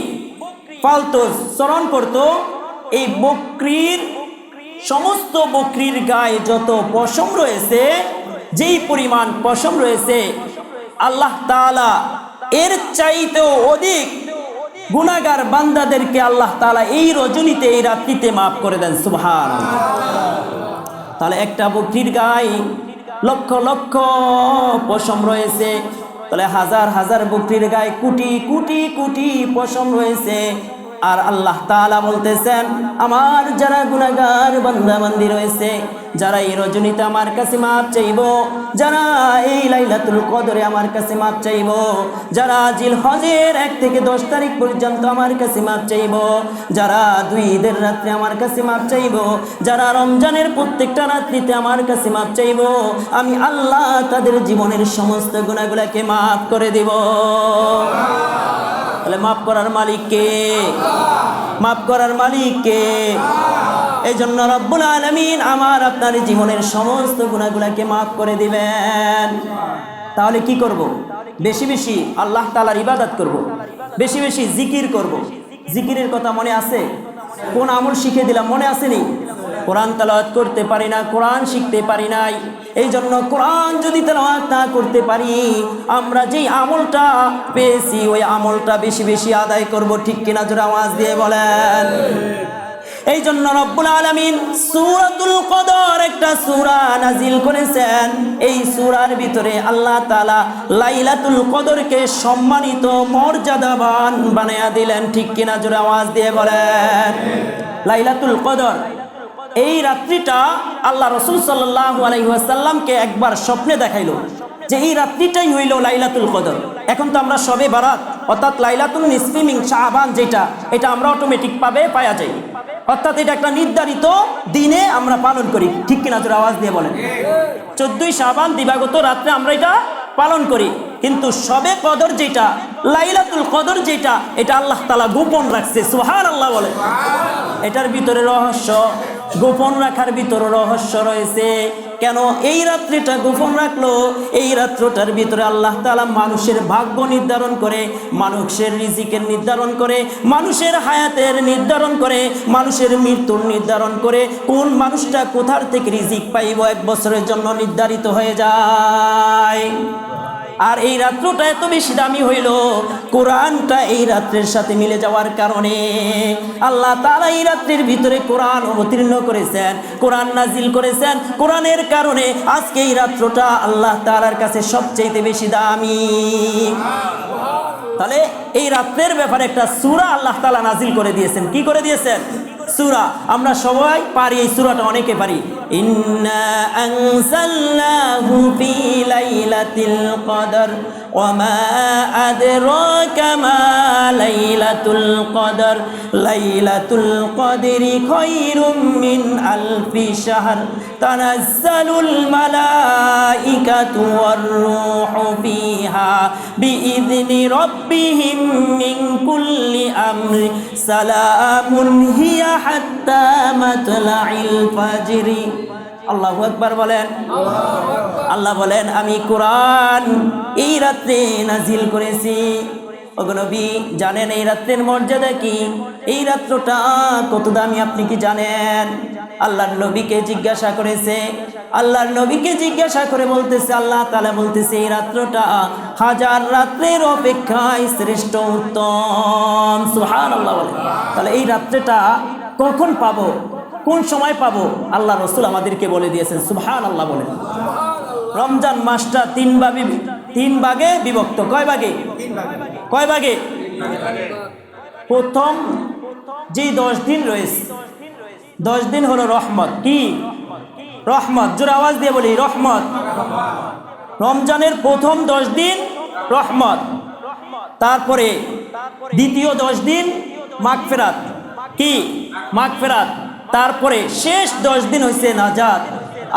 পালতো, চরণ করতো। এই বকরির সমস্ত বকরির গায়ে যত পশম রয়েছে, যেই পরিমাণ পশম রয়েছে, আল্লাহ তাআলা এর চাইতেও অধিক গুনাহগার বান্দাদেরকে আল্লাহ তাআলা এই রজনীতে, এই রাত্রিতে মাফ করে দেন। সুবহানাল্লাহ। তাহলে একটা বকরির গায়ে লক্ষ লক্ষ পশম রয়েছে, তাহলে হাজার হাজার বকরির গায়ে কোটি কোটি কোটি পশম রয়েছে। আর আল্লাহ তাআলা বলতেছেন, আমার যারা গুনাহগার বান্দা বান্দি রয়েছে, যারা এই রজনীতে আমার কাছে মাপ চাইব, যারা এই লাইলাতুল কদরে আমার কাছে মাপ চাইব, যারা জিলহজের 1 থেকে 10 তারিখ পর্যন্ত আমার কাছে মাপ চাইব, যারা 2 ঈদের রাত্রে আমার কাছে মাপ চাইব, যারা রমজানের প্রত্যেকটা রাত্রিতে আমার কাছে মাপ চাইব, আমি আল্লাহ তাদের জীবনের সমস্ত গুনাহগুলোকে মাফ করে দেব। তাহলে মাফ করার মালিক কে? মাফ করার মালিক কে? এই জন্য রব্বুল আলামিন আমার আপনার জীবনের সমস্ত গুনাহগুলোকে মাফ করে দিবেন। তাহলে কি করব? বেশি বেশি আল্লাহ তাআলার ইবাদত করব, বেশি বেশি জিকির করব। জিকিরের কথা মনে আছে? কোন আমল শিখে দিলাম, মনে আসেনি? কোরআন তেলাওয়াত করতে পারি না, কোরআন শিখতে পারি নাই। এই জন্য কোরআন যদি তেলাওয়াত না করতে পারি, আমরা যেই আমলটা পেয়েছি ওই আমলটা বেশি বেশি আদায় করব। ঠিক কিনা জোরে আওয়াজ দিয়ে বলেন। এই জন্য রব্বুল আলামিন সূরাতুল কদর একটা সূরা নাজিল করেছেন। এই সূরার ভিতরে আল্লাহ তাআলা লাইলাতুল কদরকে সম্মানিত মর্যাদাবান বানায়া দিলেন। ঠিক কিনা জোরে আওয়াজ দিয়ে বলেন। লাইলাতুল কদর এই রাত্রিটা আল্লাহ রাসূল সাল্লাল্লাহু আলাইহি ওয়াসাল্লামকে একবার স্বপ্নে দেখাইলো যে এই রাত্রিটাই হইল লাইলাতুল কদর। এখন তো আমরা শবে বারাত অর্থাৎ লাইলাতুল নিসফি মিন শাবান, যেটা এটা আমরা অটোমেটিক পাওয়া যায়, অর্থাৎ এটা একটা নির্ধারিত দিনে আমরা পালন করি। ঠিক কিনা জোরে আওয়াজ দিয়ে বলেন। 14ই শাবান দিবাগত রাত্রে আমরা এটা পালন করি, কিন্তু শবে কদর যেটা, লাইলাতুল কদর যেটা, এটা আল্লাহ তাআলা গোপন রাখছে। সুবহানাল্লাহ বলে। এটার ভিতরে রহস্য, গোপন রাখার ভিতরে রহস্য রয়েছে। কেন এই রাত্রিটা গোপন রাখলো? এই রাত্রটার ভিতরে আল্লাহ তাআলা মানুষের ভাগ্য নির্ধারণ করে, মানুষের রিজিকের নির্ধারণ করে, মানুষের হায়াতের নির্ধারণ করে, মানুষের মৃত্যুর নির্ধারণ করে। কোন মানুষটা কোথার থেকে রিজিক পাইব 1 বছরের জন্য নির্ধারিত হয়ে যায়। আর এই রাত্রটা এত বেশি দামি হইল, কোরআনটা এই রাত্রের সাথে মিলে যাওয়ার কারণে আল্লাহ তাআলা এই রাত্রির ভিতরে কোরআন অবতীর্ণ করেছেন, কোরআন নাজিল করেছেন। কোরআনের কারণে আজকে এই রাত্রটা আল্লাহ তাআলার কাছে সবচেয়ে বেশি দামি। তাহলে এই রাত্রের ব্যাপারে একটা সূরা আল্লাহ তাআলা নাজিল করে দিয়েছেন। কি করে দিয়েছেন? সূরা। আমরা সবাই পারি, এই সূরাটা অনেকে পারি। ইন্না আনজালনাহু ফি লাইলাতিল কদর ওয়া মা আদরাকা মা লাইলাতুল কদর লাইলাতুল কদরি খায়রুম মিন আলফি শাহর তানাজ্জালুল মালাইকাতু ওয়ার রূহু ফিহা বিইذনি রাব্বিহিম মিন কুল্লি আমরি সালামুন হিয়া হাত্তা মাতলাইল ফাজরি। আল্লাহু আকবার বলেন। আল্লাহ বলেন, আমি কোরআন এই রাত্রে নাজিল করেছি। ওগো নবী, জানেন এই রাত্রের মর্যাদা কি? এই রাত্রটা কত দামি আপনি কি জানেন? আল্লাহর নবীকে জিজ্ঞাসা করেছে। আল্লাহর নবীকে জিজ্ঞাসা করে বলতেছে, আল্লাহ তাআলা বলতেছে এই রাত্রটা 1000 রাত্রের অপেক্ষায় শ্রেষ্ঠ, উত্তম। সুবহানাল্লাহ বলেন। তাহলে এই রাত্রিটা কখন পাবো, কোন সময় পাবো, আল্লাহ রাসূল আমাদেরকে বলে দিয়েছেন। সুবহানাল্লাহ বলেন। রমজান মাসটা 3 ভাগে বিভক্ত। কয় ভাগে? কয় ভাগে? প্রথম যে 10 দিন রয়েছে, 10 দিন হলো রহমত। কি রহমত? জোরে আওয়াজ দিয়ে বলি, রহমত। রমজানের প্রথম 10 দিন রহমত, তারপরে দ্বিতীয় 10 দিন মাগফিরাত। কি মাগফিরাত? তারপরে শেষ 10 দিন হইছে নাজাত।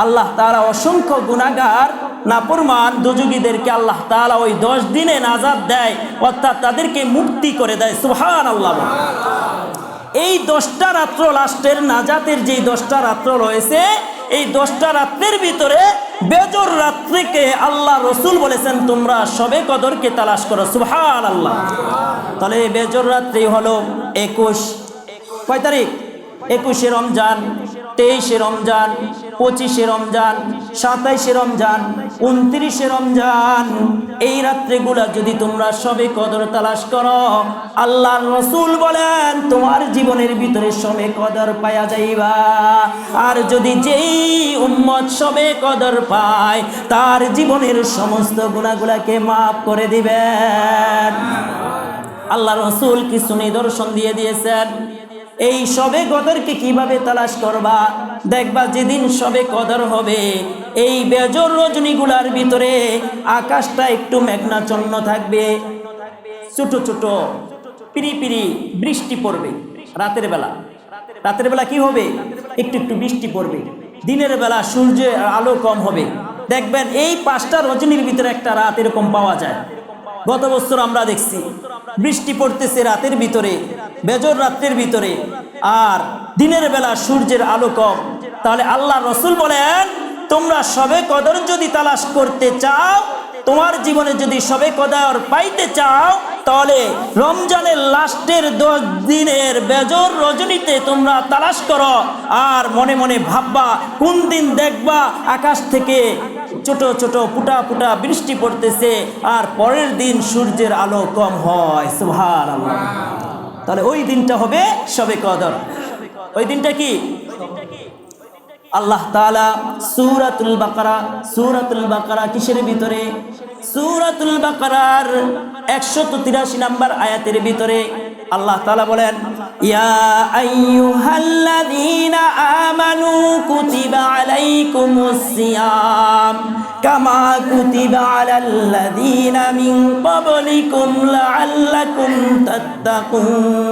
আল্লাহ তাআলা অসংখ্য গুনাহগার নাফরমান দোজখীদেরকে আল্লাহ তাআলা ওই 10 দিনে নাজাত দেয়, অর্থাৎ তাদেরকে মুক্তি করে দেয়। সুবহানাল্লাহ। এই 10টা রাত্র, লাস্টের নাজাতের যে 10টা রাত্র রয়েছে, এই 10টা রাত্রের ভিতরে বেজর রাত্রিকে আল্লাহ রসুল বলেছেন তোমরা শবে কদরকে তালাশ করো, সুবহানাল্লাহ। তাহলে বেজর রাত্রি হলো 21, কয় তারিখ? 21শে রমজান, 23শে রমজান, 25শে রমজান, 27শে রমজান, 29শে রমজান। এই রাত্রিগুলা যদি তোমরা শবে কদর তালাশ করো, আল্লাহর রাসূল বলেন তোমার জীবনের ভিতরে শবে কদর পাওয়া যাইবা। আর যদি যেই উম্মত শবে কদর পায় তার জীবনের সমস্ত গুনাহগুলাকে মাফ করে দিবেন। আল্লাহ রাসূল কিছু নিদর্শন দিয়ে দিয়েছেন। এই শবে কদরকে কিভাবে তালাশ করবা? দেখবা যেদিন শবে কদর হবে এই বেজর রজনীগুলার ভিতরে আকাশটা একটু মেঘাচ্ছন্ন থাকবে, ছোট ছোট পিরি পিরি বৃষ্টি পড়বে। রাতের বেলা, রাতের বেলা কি হবে? একটু একটু বৃষ্টি পড়বে। দিনের বেলা সূর্যের আলো কম হবে। দেখবেন এই 5টা রজনীর ভিতরে একটা রাত এরকম পাওয়া যায়। গত বছর আমরা দেখছি বৃষ্টি পড়তেছে রাতের ভিতরে, বেজর রাতের ভিতরে, আর দিনের বেলা সূর্যের আলো কম। তাহলে আল্লাহ রসুল বলেন তোমরা শবে কদর যদি তালাশ করতে চাও, তোমার জীবনে যদি শবে কদর পাইতে চাও, তাহলে রমজানের লাস্টের 10 দিনের বেজর রজনীতে তোমরা তালাশ করো। আর মনে মনে ভাববা কোন দিন দেখবা আকাশ থেকে ছোট ছোট ফুটা ফুটা বৃষ্টি পড়তেছে আর পরের দিন সূর্যের আলো কম হয়, সুবহানাল্লাহ। তাহলে ওই দিনটা হবে শবে কদর। ওই দিনটা কি? আল্লাহ তাআলা সূরাতুল বাকারা কিসের ভিতরে? সূরাতুল বাকারার 183 নম্বর আয়াতের ভিতরে আল্লাহ তাআলা বলেন, ইয়া আইয়ুহাল্লাযীনা আমানু কুতিবা আলাইকুমুস সিয়াম কামা কুতিবা আলাল্লাযীনা মিন ক্বাবলিকুম লাআল্লাকুম তাত্তাকুন।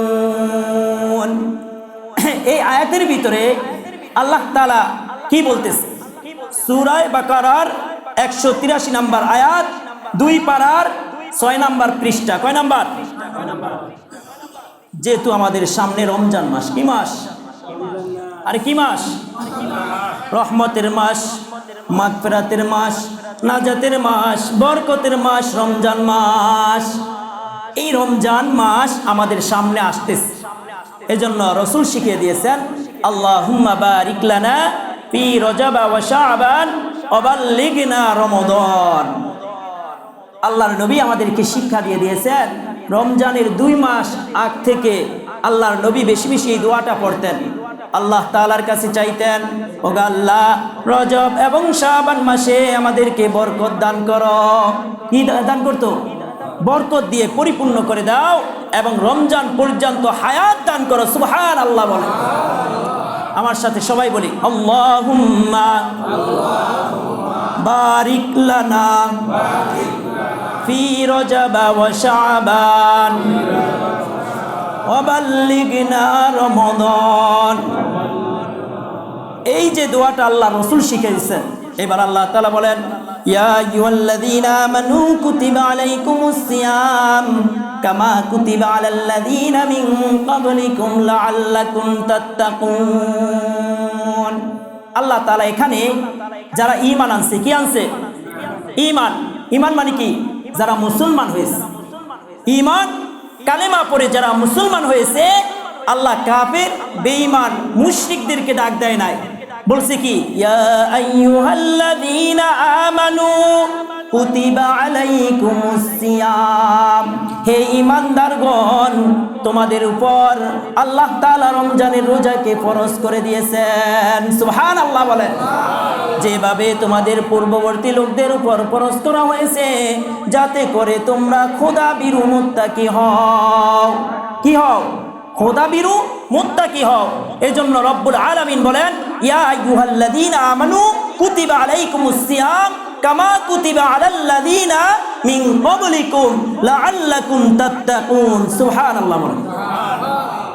এই আয়াতের ভিতরে আল্লাহ তাআলা কি বলতেছে? সূরা বাকারার 183 নম্বর আয়াত, 2 পারার 6 নম্বর পৃষ্ঠা। কয় নাম্বার? যেহেতু আমাদের সামনে রমজান মাস, কি মাস? আরে কি মাস? রহমতের মাস, মাগফিরাতের মাস, নাজাতের মাস, বরকতের মাস, রমজান মাস। এই রমজান মাস আমাদের সামনে আসতেছে। এজন্য রাসূল শিখিয়ে দিয়েছেন, আল্লাহুম্মা বারিক লানা ফি রজব ওয়া শাবান ওয়া বাল্লিগনা রমাদান। আল্লাহর নবী আমাদেরকে শিক্ষা দিয়ে দিয়েছেন, রমজানের 2 মাস আগ থেকে আল্লাহর নবী বেশি বেশি এই দোয়াটা পড়তেন। আল্লাহ তাআলার কাছে চাইতেন, ওগো আল্লাহ রজব এবং শাবান মাসে আমাদেরকে বরকত দান করো। কি দান করতো? বরকত দিয়ে পরিপূর্ণ করে দাও এবং রমজান পর্যন্ত হায়াত দান করো, সুবহানাল্লাহ বলেন। আমার সাথে সবাই বলি, আল্লাহুম্মা বারিক লানা ফি রজব ওয়া শাবান ওয়া বাল্লিগনা রমাদান। এই যে দোয়াটা আল্লাহ রাসূল শিখিয়েছেন, এবার আল্লাহ তাআলা বলেন, ইয়া আইয়ুহাল্লাযীনা আমানু কুতিবা আলাইকুমুস সিয়াম কামা কুতিবা আলাল্লাযীনা মিন ক্বাবলিকুম লাআল্লাকুম তাত্তাকুন। আল্লাহ তাআলা এখানে যারা ঈমান আনছে, কি আনছে? ঈমান। ঈমান মানে কি? যারা মুসলমান হয়েছে। ঈমান কালেমা পড়ে যারা মুসলমান হয়েছে, আল্লাহ কাফের, বেঈমান, মুশরিকদেরকে ডাক দেয় নাই। বলছে কি? ইয়া আইয়ুহাল্লাযীনা আমানু কুতিবা আলাইকুমুস সিয়াম। হে ঈমানদারগণ, তোমাদের উপর আল্লাহ তাআলা রমজানের রোজাকে ফরজ করে দিয়েছেন, সুবহানাল্লাহ বলেন। যেভাবে তোমাদের পূর্ববর্তী লোকদের উপর ফরজ করা হয়েছে, যাতে করে তোমরা খোদাভীরু মুত্তাকি হও। কি হও? খোদাভীরু মুত্তাকি হও। এজন্য রব্বুল আলামিন বলেন, ইয়া আইয়ুহাল্লাযীনা আমানু কুতিবা আলাইকুমুস সিয়াম কামা কুতিবা আলাল্লাযীনা মিন ক্বাবলিকুম লাআল্লাকুম তাত্তাকুন, সুবহানাল্লাহ বলেন।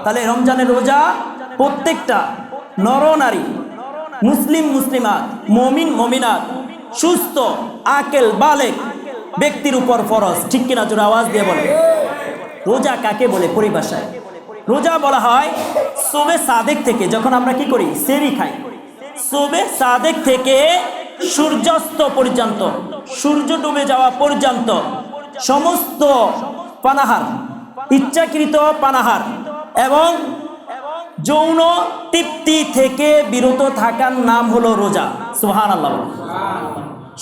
তাহলে রমজানের রোজা প্রত্যেকটা নরনারী, মুসলিম মুসলিমাত, মুমিন মুমিনাত, সুস্থ আকেল বালেগ ব্যক্তির উপর ফরজ। ঠিক কিনা? জোরে আওয়াজ দিয়ে বলেন। রোজা কাকে বলে পরিভাষায়? রোজা বলা হয় শবে সাদেক থেকে, যখন আমরা কি করি? সেহরি খাই। শবে সাদেক থেকে সূর্যাস্ত পর্যন্ত, সূর্য ডুবে যাওয়া পর্যন্ত সমস্ত পানাহার, ইচ্ছাকৃত পানাহার এবং যৌন তৃপ্তি থেকে বিরত থাকার নাম হলো রোজা। সুবহানাল্লাহ।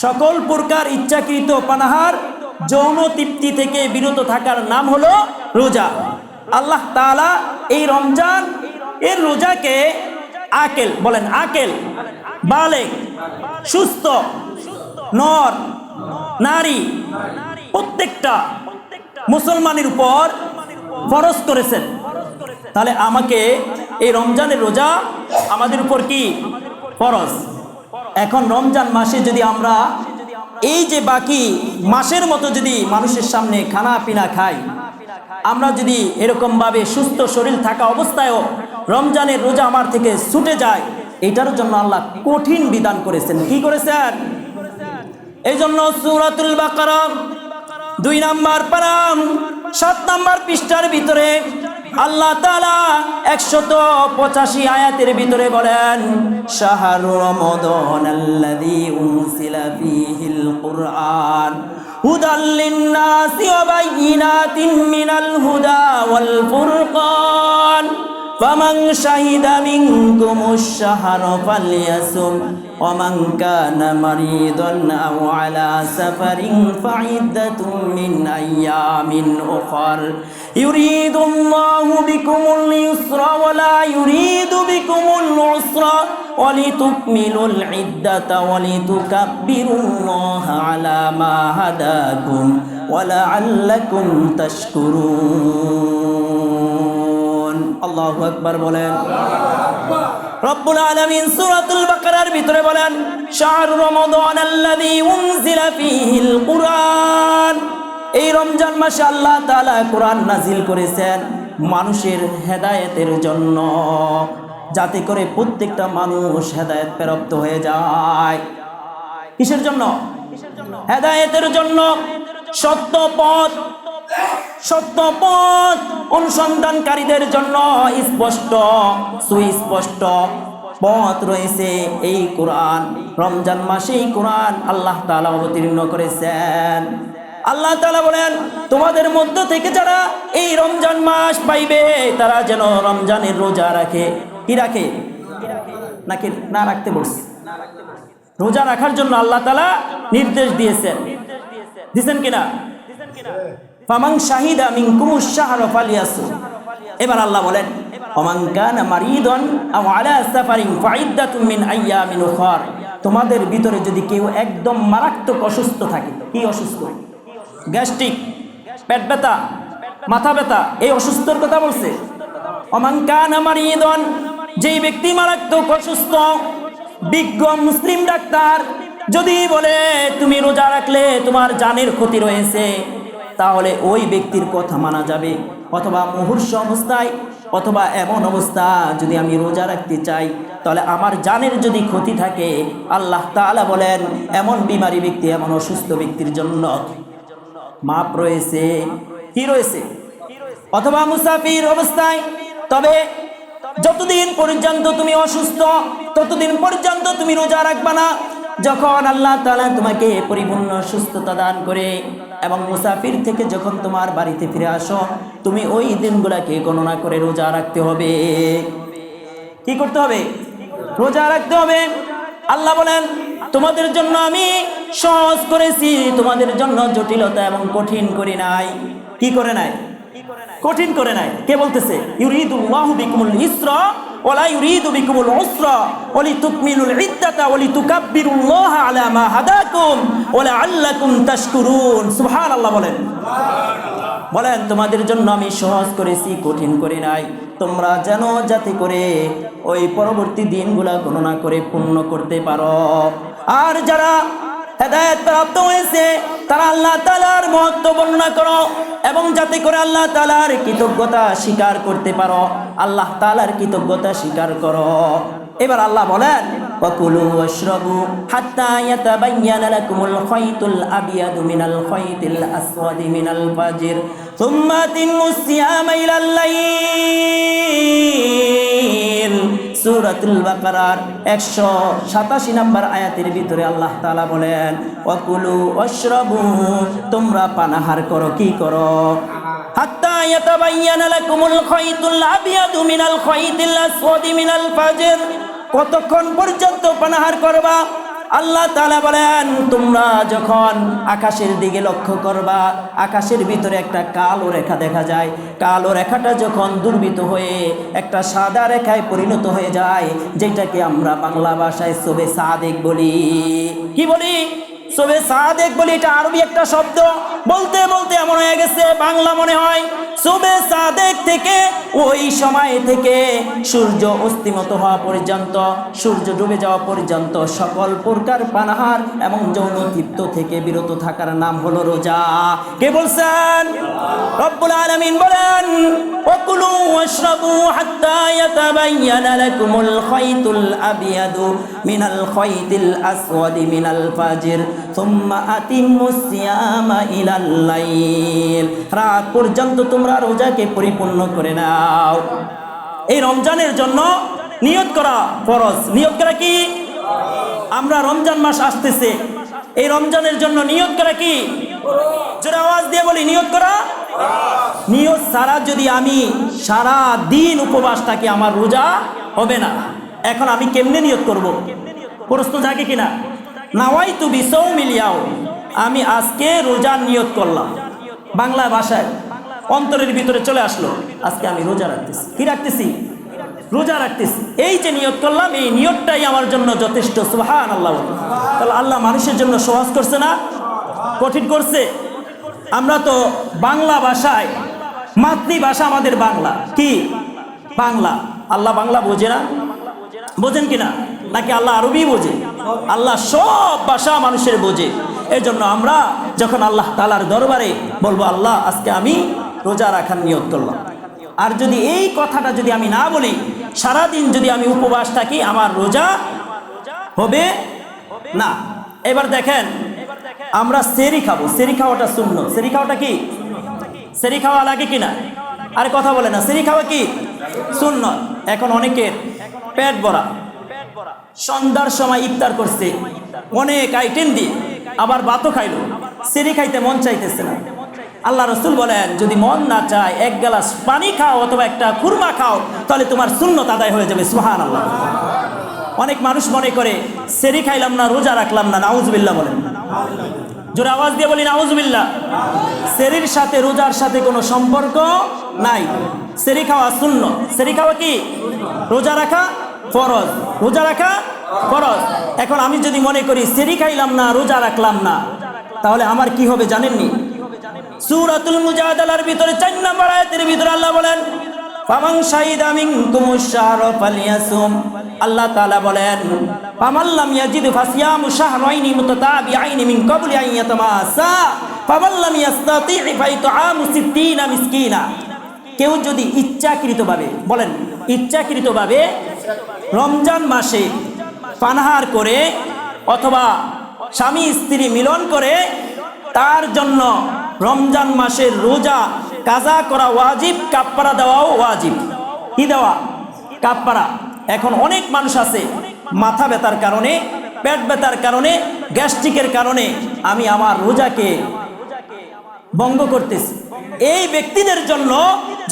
সকল প্রকার ইচ্ছাকৃত পানাহার, যৌন তৃপ্তি থেকে বিরত থাকার নাম হলো রোজা। আল্লাহ তাআলা এই রমজান এর রোজাকে আকেল বলেন, আকেল, বালেগ, সুস্থ নর নারী প্রত্যেকটা মুসলমানের উপর ফরজ করেছেন। তাহলে আমাকে এই রমজানের রোজা আমাদের উপর কি ফরজ। এখন রমজান মাসে যদি আমরা এই যে বাকি মাসের মতো যদি মানুষের সামনে খানা পিনা খাই, আমরা যদি এরকমভাবে সুস্থ শরীর থাকা অবস্থায়ও রমজানের রোজা আমার থেকে ছুটে যায়, এটার জন্য আল্লাহ কঠিন বিধান করেছেন। কি করেছেন? এই জন্য সূরাতুল বাকারা 2 নম্বর পারা 7 নম্বর পৃষ্ঠার ভিতরে আল্লাহ তাআলা 185 আয়াতের ভিতরে বলেন, শাহরু রমাদানাল্লাযী উনজিলা ফীহিল কুরআন হুদাল লিন-নাসি ওয়া বায়িনাতিন মিনাল হুদা ওয়াল ফুরকান ফামান শাহিদা মিনকুমুশ শাহরা ফালইয়াসুম ওয়া মান কানা মারিদান আও আলা সাফারিন ফাইদ্দাতুম মিন আইয়ামিন উখর ইউরিদুল্লাহু বিকুমুল ইউসরা ওয়া লা ইউরিদু বিকুমুল উসরা ওয়া লিতুকমিলুল ইদ্দাতা ওয়া লিতুকাব্বিরুল্লাহা আলা মা হাদাকুম ওয়া লাআল্লাকুম তাশকুরুন। আল্লাহু আকবার বলেন। রব্বুল আলামিন সূরাতুল বাকারার ভিতরে বলেন, শাহরু রমাদানাল্লাযী উনজিলা ফীহিল কুরআন। এই রমজান মাসে আল্লাহ তাআলা কোরআন নাজিল করেছেন মানুষের হেদায়েতের জন্য, যাতে করে প্রত্যেকটা মানুষ হেদায়েত প্রাপ্ত হয়ে যায়। কিসের জন্য? হেদায়েতের জন্য। সত্য পথ অনুসন্ধানকারীদের জন্য স্পষ্ট সুস্পষ্ট পথ রয়েছে এই কোরআন। রমজান মাসে এই কোরআন আল্লাহ তাআলা অবতীর্ণ করেছেন। আল্লাহ তাআলা বলেন, তোমাদের মধ্য থেকে যারা এই রমজান মাস পাইবে তারা যেন রমজানের রোজা রাখে। কি রাখে? নাকি না রাখতে বলছে? রোজা রাখার জন্য আল্লাহ তাআলা নির্দেশ দিয়েছেন কিনা? ফামান শাহিদা মিনকুমুশ শাহরা ফালইয়াসুম। এবার আল্লাহ বলেন, ওমান কানা মারিদান আও আলা সাফারিন ফাইদ্দাতুম মিন আইয়ামিন উখর। তোমাদের ভিতরে যদি কেউ একদম মারাত্মক অসুস্থ থাকে। কি অসুস্থ? গ্যাস্ট্রিক, পেট ব্যথা, মাথা ব্যথা, এই অসুস্থর কথা বলছে। ওমান কানা মারিদান, যেই ব্যক্তি মারাত্মক অসুস্থ, বিজ্ঞ মুসলিম ডাক্তার যদি বলে তুমি রোজা রাখলে তোমার জানের ক্ষতি রয়েছে, তাহলে ওই ব্যক্তির কথা মানা যাবে। অথবা মুহূর্ত অবস্থায় অথবা এমন অবস্থা যদি আমি রোজা রাখতে চাই, তাহলে আমার জানের যদি ক্ষতি থাকে, আল্লাহ তাআলা বলেন এমন বিমারি ব্যক্তি, এমন অসুস্থ ব্যক্তির জন্য মাপ রয়েছে। কি রয়েছে? অথবা মুসাফির অবস্থায়, তবে যতদিন পর্যন্ত তুমি অসুস্থ ততদিন পর্যন্ত তুমি রোজা রাখবা না। যখন আল্লাহ তাআলা তোমাকে পরিপূর্ণ সুস্থতা দান করে এবং মুসাফির থেকে যখন তোমার বাড়িতে ফিরে আসো, তুমি ওই দিনগুলোকে গণনা করে রোজা রাখতে হবে। কি করতে হবে? রোজা রাখতে হবে। আল্লাহ বলেন, তোমাদের জন্য আমি সহজ করেছি, তোমাদের জন্য জটিলতা এবং কঠিন করে নাই। কি করে নাই? কঠিন করে নাই। কে বলতেছে? ইউরিদুল্লাহু বিকুমুল ইসরা ওয়া লা ইউরিদু বিকুমুল উসরা ওয়া লিতুকমিলুল ইদ্দাতা ওয়া লিতুকাব্বিরুল্লাহা আলা মা হাদাকুম ওয়া লাআল্লাকুম তাশকুরুন। সুবহানাল্লাহ বলেন। বলেন, তোমাদের জন্য আমি সহজ করেছি, কঠিন করে নাই, তোমরা যেন যাতে করে ওই পরবর্তী দিনগুলা গণনা করে পূর্ণ করতে পারো। আর যারা হেদায়েত প্রাপ্ত হয়েছে তারা আল্লাহ তাআলার মহত্ব বর্ণনা করো এবং যাতে করে আল্লাহ তাআলার কৃতজ্ঞতা স্বীকার করতে পারো, আল্লাহ তাআলার কৃতজ্ঞতা স্বীকার করো। এবার আল্লাহ বলেন, ওয়াকুলু ওয়াশরাবু হাত্তা ইয়াতাবায়্যানা লাকুমুল খায়তুল আবয়াদু মিনাল খায়তিল আসওয়াদি মিনাল ফাজর সুম্মা আতিম্মুস সিয়ামা ইলাল লাইল সূরাতুল বাকারার 187 নম্বর আয়াতের ভিতরে আল্লাহ তাআলা বলেন ওয়াকুলু ওয়াশরাবু, তোমরা পানাহার করো, কি করো? হাত্তা ইয়াতাবায়্যানা লাকুমুল খায়তুল আবিয়াদু মিনাল খায়তিল আসওয়াদি মিনাল ফাজর, কতক্ষণ পর্যন্ত পানাহার করবা? আল্লাহ তাআলা বলেন তোমরা যখন আকাশের দিকে লক্ষ্য করবা, আকাশের ভিতরে একটা কালো রেখা দেখা যায়, কালো রেখাটা যখন দুর্বৃত হয়ে একটা সাদা রেখায় পরিণত হয়ে যায়, যেটাকে আমরা বাংলা ভাষায় শোবে সাদেক বলি। কি বলি? শোবে সাদেক বলি। এটা আরবি একটা শব্দ, বলতে বলতে এমন হয়ে গেছে বাংলা মনে হয়। শোবে সাদেক থেকে ওই সময় থেকে সূর্য অস্তিমত হওয়া পর্যন্ত, সূর্য ডুবে যাওয়া পর্যন্ত সকল প্রকার পানাহার এবং যৌন তৃপ্ত থেকে বিরত থাকার নাম হলো রোজা। কে বলছেন? রব্বুল আলামিন বলেন ওয়াকুলু ওয়াশরাবু হাত্তা ইয়াতাবায়্যানা লাকুমুল খায়তুল আবিয়াদু মিনাল খায়তিল আসওয়াদি মিনাল ফাজর সুম্মা আতিম্মুস সিয়ামা ইলাল লাইল, রাত পর্যন্ত তোমরা রোজাকে পরিপূর্ণ করে নাও। এই রমজানের জন্য নিয়ত করা ফরজ। নিয়ত করা কি? আমরা রমজান মাস আসতেছে, এই রমজানের জন্য নিয়ত করা কি? জোরে আওয়াজ দিয়ে বলি, নিয়ত করা। নিয়ত ছাড়া যদি আমি সারা দিন উপবাস থাকি আমার রোজা হবে না। এখন আমি কেমনে নিয়ত করব? প্রশ্ন জাগে কিনা? নাওয়াইতু বিসাওমিল ইয়াউম, আমি আজকে রোজার নিয়ত করলাম। বাংলা ভাষায় অন্তরের ভিতরে চলে আসলো, আজকে আমি রোজা রাখতেছি। কি রাখতেছি? রোজা রাখতেছি। এই যে নিয়ত করলাম, এই নিয়তটাই আমার জন্য যথেষ্ট। সুবহানাল্লাহ। তাহলে আল্লাহ মানুষের জন্য সহজ করছে না, কঠিন করছে? আমরা তো বাংলা ভাষায়, মাতৃভাষা আমাদের বাংলা। কি বাংলা? আল্লাহ বাংলা বোঝে না? বোঝেন কিনা? নাকি আল্লাহ আরবি বোঝে? আল্লাহ সব ভাষা মানুষের বোঝে। এই জন্য আমরা যখন আল্লাহ তাআলার দরবারে বলবো আল্লাহ আজকে আমি রোজা রাখার নিয়ত করলাম, আর যদি এই কথাটা যদি আমি না বলি, সারাদিন যদি আমি উপবাস থাকি, আমার রোজা হবে না। এবার দেখেন, আমরা সেরি খাবো, সেরি খাওয়াটা সুন্নাত। সেরি খাওয়াটা কি? সেরি খাওয়া লাগে কিনা? আরে কথা বলে না, সেরি খাওয়া কি সুন্নাত। এখন অনেকের পেট ভরা, সন্ধ্যার সময় ইফতার করছে অনেক আইটেম দিয়ে, আবার ভাতও খাইলো, সেরি খাইতে মন চাইতেছে না। আল্লাহ রাসূল বলেন যদি মন না চায় এক গ্লাস পানি খাও অথবা একটা খুরমা খাও, তাহলে তোমার সুন্নাত আদায় হয়ে যাবে। সুবহানাল্লাহ। অনেক মানুষ মনে করে সেরি খাইলাম না, রোজা রাখলাম না। নাউজুবিল্লাহ বলেন। জোরে আওয়াজ দিয়ে বলি নাউজুবিল্লাহ। সেরির সাথে রোজার সাথে কোনো সম্পর্ক নাই। সেরি খাওয়া সুন্নাত। সেরি খাওয়া কি? রোজা রাখা ফরজ। রোজা রাখা ফরজ। এখন আমি যদি মনে করি সেরি খাইলাম না, রোজা রাখলাম না, তাহলে আমার কি হবে জানেননি? সূরাতুল মুজাদালার ভিতরে 4 নম্বর আয়াতের ভিতরে আল্লাহ বলেন ফামান শাহিদা মিনকুমুশ শাহরা ফালিয়াসুম, আল্লাহ তাআলা বলেন ফামান লাম ইয়াজিদ ফাসিয়ামু শাহরাইনি মুতাতাবিআইনি মিন ক্বাবলি আন ইয়াতামাসা ফামান লাম ইস্তাতি' ফাইতআমু 60 মিসকিনা। কেউ যদি ইচ্ছাকৃতভাবে, বলেন ইচ্ছাকৃতভাবে রমজান মাসে পানাহার করে অথবা স্বামী স্ত্রী মিলন করে, তার জন্য রমজান মাসের রোজা কাজা করা ওয়াজিব, কাফারা দেওয়াও ওয়াজিব। কি দেওয়া? কাফারা। এখন অনেক মানুষ আছে মাথা ব্যথার কারণে, পেট ব্যথার কারণে, গ্যাস্ট্রিকের কারণে আমি আমার রোজাকে ভঙ্গ করতেছি। এই ব্যক্তিদের জন্য,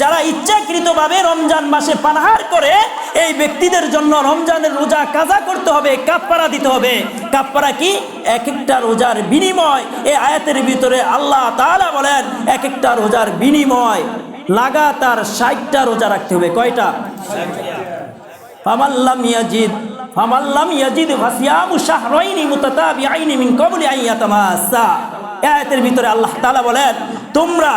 যারা ইচ্ছাকৃতভাবে রমজান মাসে পানাহার করে, এই ব্যক্তিদের জন্য রমজানের রোজা কাজা করতে হবে, কাফারা দিতে হবে। কাফারা কি? এক একটা রোজার বিনিময়। এই আয়াতের ভিতরে আল্লাহ তাআলা বলেন এক একটা রোজার বিনিময় লাগাতার 60টা রোজা রাখতে হবে। কয়টা? ফামান লাম ইয়াজিদ ফাসিয়ামু শাহরাইনি মুতাতাবিআইনি মিন ক্বাবলি আন ইয়াতামাসা। আয়াতের ভিতরে আল্লাহ তাআলা বলেন তোমরা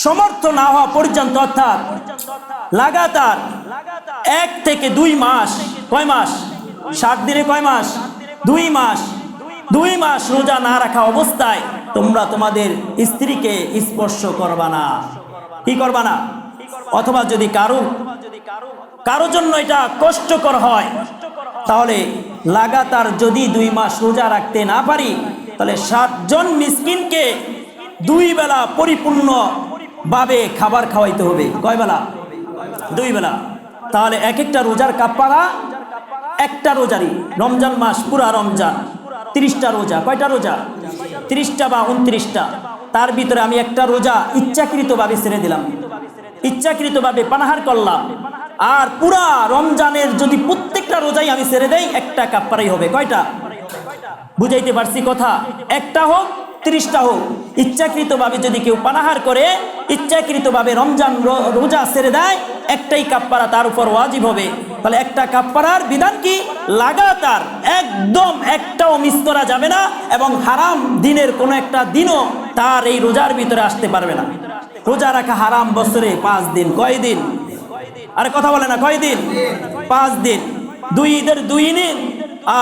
সমর্থ না হওয়া পর্যন্ত, অর্থাৎ লাগাতার 1 থেকে 2 মাস। কয় মাস? 60 দিনে কয় মাস? 2 মাস। 2 মাস রোজা না রাখা অবস্থায় তোমরা তোমাদের স্ত্রীকে স্পর্শ করবা না। কি করবা না? অথবা যদি কারো জন্য এটা কষ্টকর হয়, তাহলে লাগাতার যদি 2 মাস রোজা রাখতে না পারি, তাহলে 7 জন মিসকিনকে 2 বেলা পরিপূর্ণ ভাবে খাবার খাওয়াইতে হবে। কয় বেলা? 2 বেলা। তাহলে এক একটা রোজার কাফারা একটা রোজারই, রমজান মাস পুরা রমজান 30টা রোজা, কয়টা রোজা? 30টা বা 29টা। তার ভিতরে আমি একটা রোজা ইচ্ছাকৃতভাবে ছেড়ে দিলাম, ইচ্ছাকৃতভাবে পানাহার করলাম, আর পুরা রমজানের যদি প্রত্যেকটা রোজাই আমি ছেড়ে দেই, একটা কাফারাই হবে। কয়টা? বুঝাইতে পারছি কথা? একটা হোক 30টা হোক, ইচ্ছাকৃতভাবে যদি কেউ পানাহার করে, ইচ্ছাকৃতভাবে রমজান রোজা ছেড়ে দেয়, একটাই কাফারা তার উপর ওয়াজিব হবে। তাহলে একটা কাফারার বিধান কি? লাগাতার একদম একটাও মিস করা যাবে না, এবং হারাম দিনের কোনো একটা দিনও তার এই রোজার ভিতরে আসতে পারবে না। রোজা রাখা হারাম বছরে 5 দিন। কয় দিন? আরে কথা বলে না, কয় দিন? 5 দিন। 2 ঈদের 2 দিন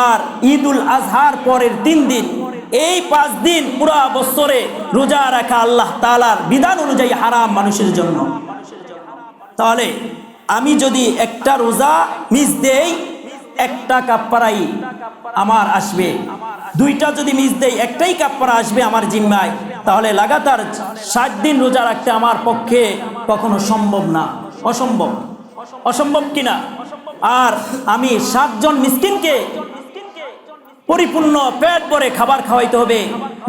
আর ঈদুল আজহার পরের 3 দিন। এই 5 দিন পুরা বছরে রোজা রাখা আল্লাহ তাআলার বিধান অনুযায়ী হারাম মানুষের জন্য। তাহলে আমি যদি একটা রোজা মিস দেই, একটা কাফারাই আমার আসবে। 2টা যদি মিস দেই, একটাই কাফারা আসবে আমার জিম্মায়। তাহলে লাগাতার 60 দিন রোজা রাখতে আমার পক্ষে কখনো সম্ভব না, অসম্ভব। অসম্ভব কিনা? আর আমি 7 জন মিসকিনকে পরিপূর্ণ পেট ভরে খাবার খাওয়াইতে হবে,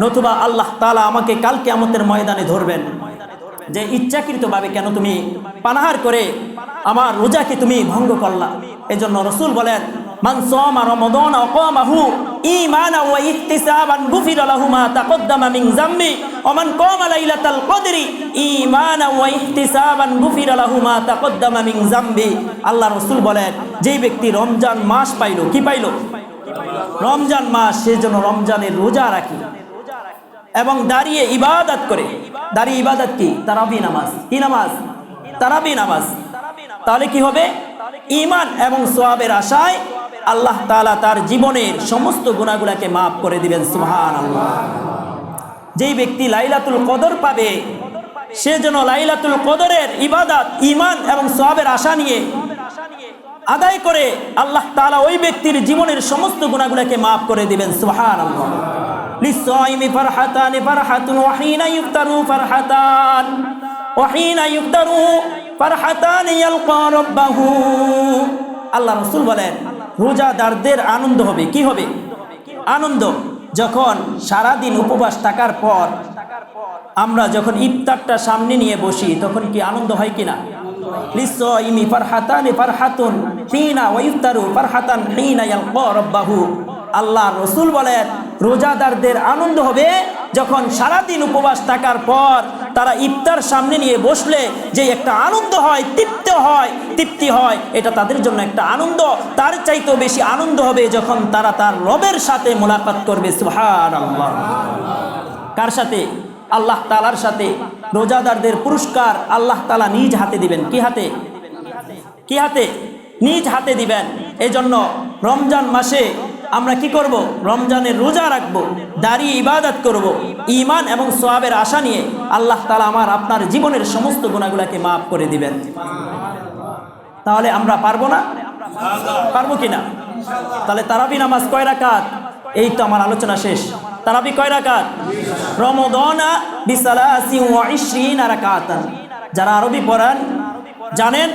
নতুবা আল্লাহ তাআলা আমাকে কাল কিয়ামতের ময়দানে ধরবেন যে ইচ্ছাকৃতভাবে কেন তুমি পানাহার করে আমার রোজাকে তুমি ভঙ্গ করলা। এজন্য রাসূল বলেন, মান সামা রমাদান ওয়া কামাহু ঈমানান ওয়া ইহতিসাবান গুফিরা লাহু মা তাকদ্দামা মিন যামবি ওয়া মান কামা লাইলাতাল কদরি ঈমানান ওয়া ইহতিসাবান গুফিরা লাহু মা তাকদ্দামা মিন যামবি। আল্লাহ রাসূল বলেন, যেই ব্যক্তি রমজান মাস পাইল, কি পাইল? রমজান মাস, সেজন্য রমজানের রোজা রাখি এবং দাঁড়িয়ে ইবাদত করে। দাঁড়িয়ে ইবাদত কি? তারাবি নামাজ। কি নামাজ? তারাবি নামাজ। তাহলে কি হবে? ঈমান এবং সওয়াবের আশায় আল্লাহ তাআলা তার জীবনের সমস্ত গুনাহগুলোকে মাফ করে দিবেন। সুবহানাল্লাহ। যেই ব্যক্তি লাইলাতুল কদর পাবে, সে যেন লাইলাতুল কদরের ইবাদত ঈমান এবং সওয়াবের আশা নিয়ে আদায় করে আল্লাহ তাআলা ওই ব্যক্তির জীবনের সমস্ত গুনাহগুলোকে মাফ করে দিবেন। সুবহানাল্লাহ। লিসাইমি ফারহাতান ফারহাতুন ওয়া হিনা ইফতারু ফারহাতান ওয়া হিনা ইফতারু ফারহাতান ইয়ালকা রাব্বাহু। আল্লাহ রাসূল বলেন, রোজাদারদের আনন্দ হবে। কি হবে? আনন্দ। যখন সারা দিন উপবাস থাকার পর আমরা যখন ইফতারটা সামনে নিয়ে বসি, তখন কি আনন্দ হয় কিনা? লিসাইমি ফারহাতান ফারহাতুন হিনা ওয়া ইফতারু ফারহাতান হিনা ইয়ালকা রাব্বাহু। আল্লাহ রাসূল বলেন, রোজাদারদের আনন্দ হবে যখন সারা দিন উপবাস থাকার পর তারা ইফতার সামনে নিয়ে বসলে যে একটা আনন্দ হয়, তৃপ্তি হয়, এটা তাদের জন্য একটা আনন্দ। তার চাইতেও বেশি আনন্দ হবে যখন তারা তার রবের সাথে মোলাকাত করবে। সুবহানাল্লাহ। কার সাথে? আল্লাহ তাআলার সাথে। রোজাদারদের পুরস্কার আল্লাহ তাআলা নিজ হাতে দিবেন। কি হাতে? কি হাতে? নিজ হাতে দিবেন। এজন্য রমজান মাসে আমরা কি করব? রমজানের রোজা রাখবো, দাঁড়িয়ে ইবাদত করব, ঈমান এবং সওয়াবের আশা নিয়ে আল্লাহ তাআলা আমার আপনার জীবনের সমস্ত গুনাহগুলোকে মাফ করে দিবেন। তাহলে আমরা পারবো না? পারবো কিনা? তাহলে তারাবি নামাজ কয় রাকাত? এই তো আমার আলোচনা শেষ। তারাবি কয় রাকাত? রমাদানা বিসালাসি ওয়া 20 রাকাতান। যারা আরবি পড়েন জানেন,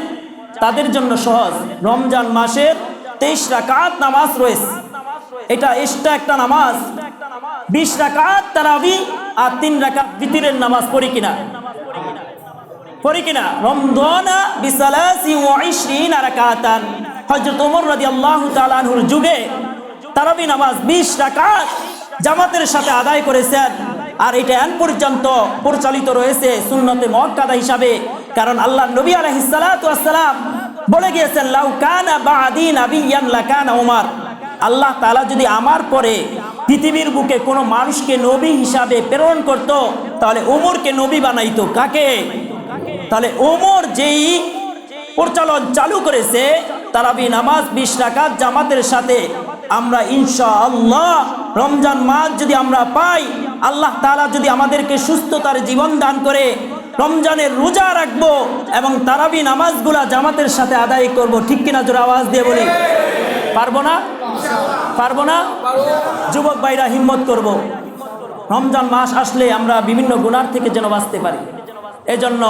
তাদের জন্য সহজ। রমজান মাসের 23 রাকাত নামাজ রয়েছে। এটা এক্সট্রা একটা নামাজ। 20 রাকাত তারাবি আর 3 রাকাত বিতরের নামাজ পড়ি কিনা? পড়ি কিনা? রমদানা বিসালাসি ওয়া 20 রাকাতান। হযরত ওমর রাদিয়াল্লাহু তাআলা আনহুর যুগে তারাবি নামাজ 20 রাকাত জামাতের সাথে আদায় করেছেন। আর এটা এখন পর্যন্ত পরিচালিত রয়েছে সুন্নতে মুআক্কাদা হিসাবে। কারণ আল্লাহ নবী আলাইহিস সালাতু ওয়াস সালাম বলে গিয়েছেন, লাউ কানা বা'দি নাবিয়্যান লাকানা ওমর। আল্লাহ তাআলা যদি আমার পরে পৃথিবীর বুকে কোনো মানুষকে নবী হিসাবে প্রেরণ করত, তাহলে ওমরকে নবী বানাইতো। কাকে? তাহলে ওমর যেই পরিচালন চালু করেছে তারাবি নামাজ 20 রাকাত জামাতের সাথে, আমরা ইনশাআল্লাহ রমজান মাস যদি আমরা পাই, আল্লাহ তাআলা যদি আমাদেরকে সুস্থতার জীবন দান করে, রমজানের রোজা রাখবো এবং তারাবি নামাজগুলা জামাতের সাথে আদায় করব। ঠিক কিনা? জোরে আওয়াজ দিয়ে বলি। পারবো না? পারবো না? যুবক ভাইরা হিম্মত করব। রমজান মাস আসলে আমরা বিভিন্ন গুনাহ থেকে যেন বাঁচতে পারি। এজন্য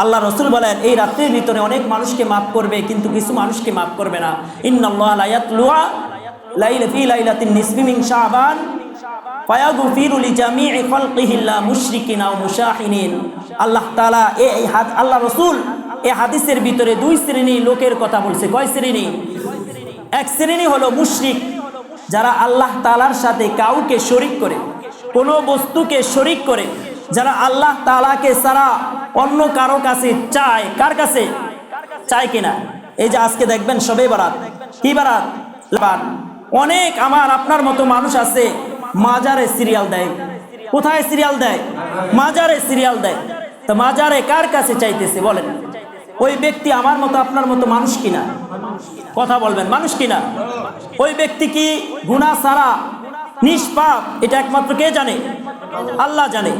আল্লাহ রসুল বলেন এই রাত্রির ভিতরে অনেক মানুষকে মাফ করবে, কিন্তু কিছু মানুষকে মাফ করবে না। ইন্নাল্লাহা লা ইয়াতলুআ লাইলা ফি লাইলাতিন নিসফি মিন শাবান ফায়াগফিরু লিজামি'i খালকিহি লা মুশরিকিন আও মুশাহিনিন। আল্লাহ তাআলা আল্লাহ রসুল এই হাদিসের ভিতরে দুই শ্রেণী লোকের কথা বলছে। কয় শ্রেণী? এক শ্রেণী হলো মুশরিক, যারা আল্লাহ তাআলার সাথে কাউকে শরীক করে, কোনো বস্তুকে শরীক করে, যারা আল্লাহ তাআলাকে ছাড়া অন্য কারো কাছে চায়। কার কাছে চায় কিনা? এই যে আজকে দেখবেন শবে বারাত, কি বারাত? অনেক আমার আপনার মতো মানুষ আছে মাজারে সিরিয়াল দেয়। কোথায় সিরিয়াল দেয়? মাজারে সিরিয়াল দেয়। তো মাজারে কার কাছে চাইতেছে বলেন? ওই ব্যক্তি আমার মতো আপনার মতো মানুষ কিনা? কথা বলবেন, মানুষ কিনা? ওই ব্যক্তি কি গুনাহ ছাড়া নিষ্পাপ? এটা একমাত্র কে জানে? আল্লাহ জানে।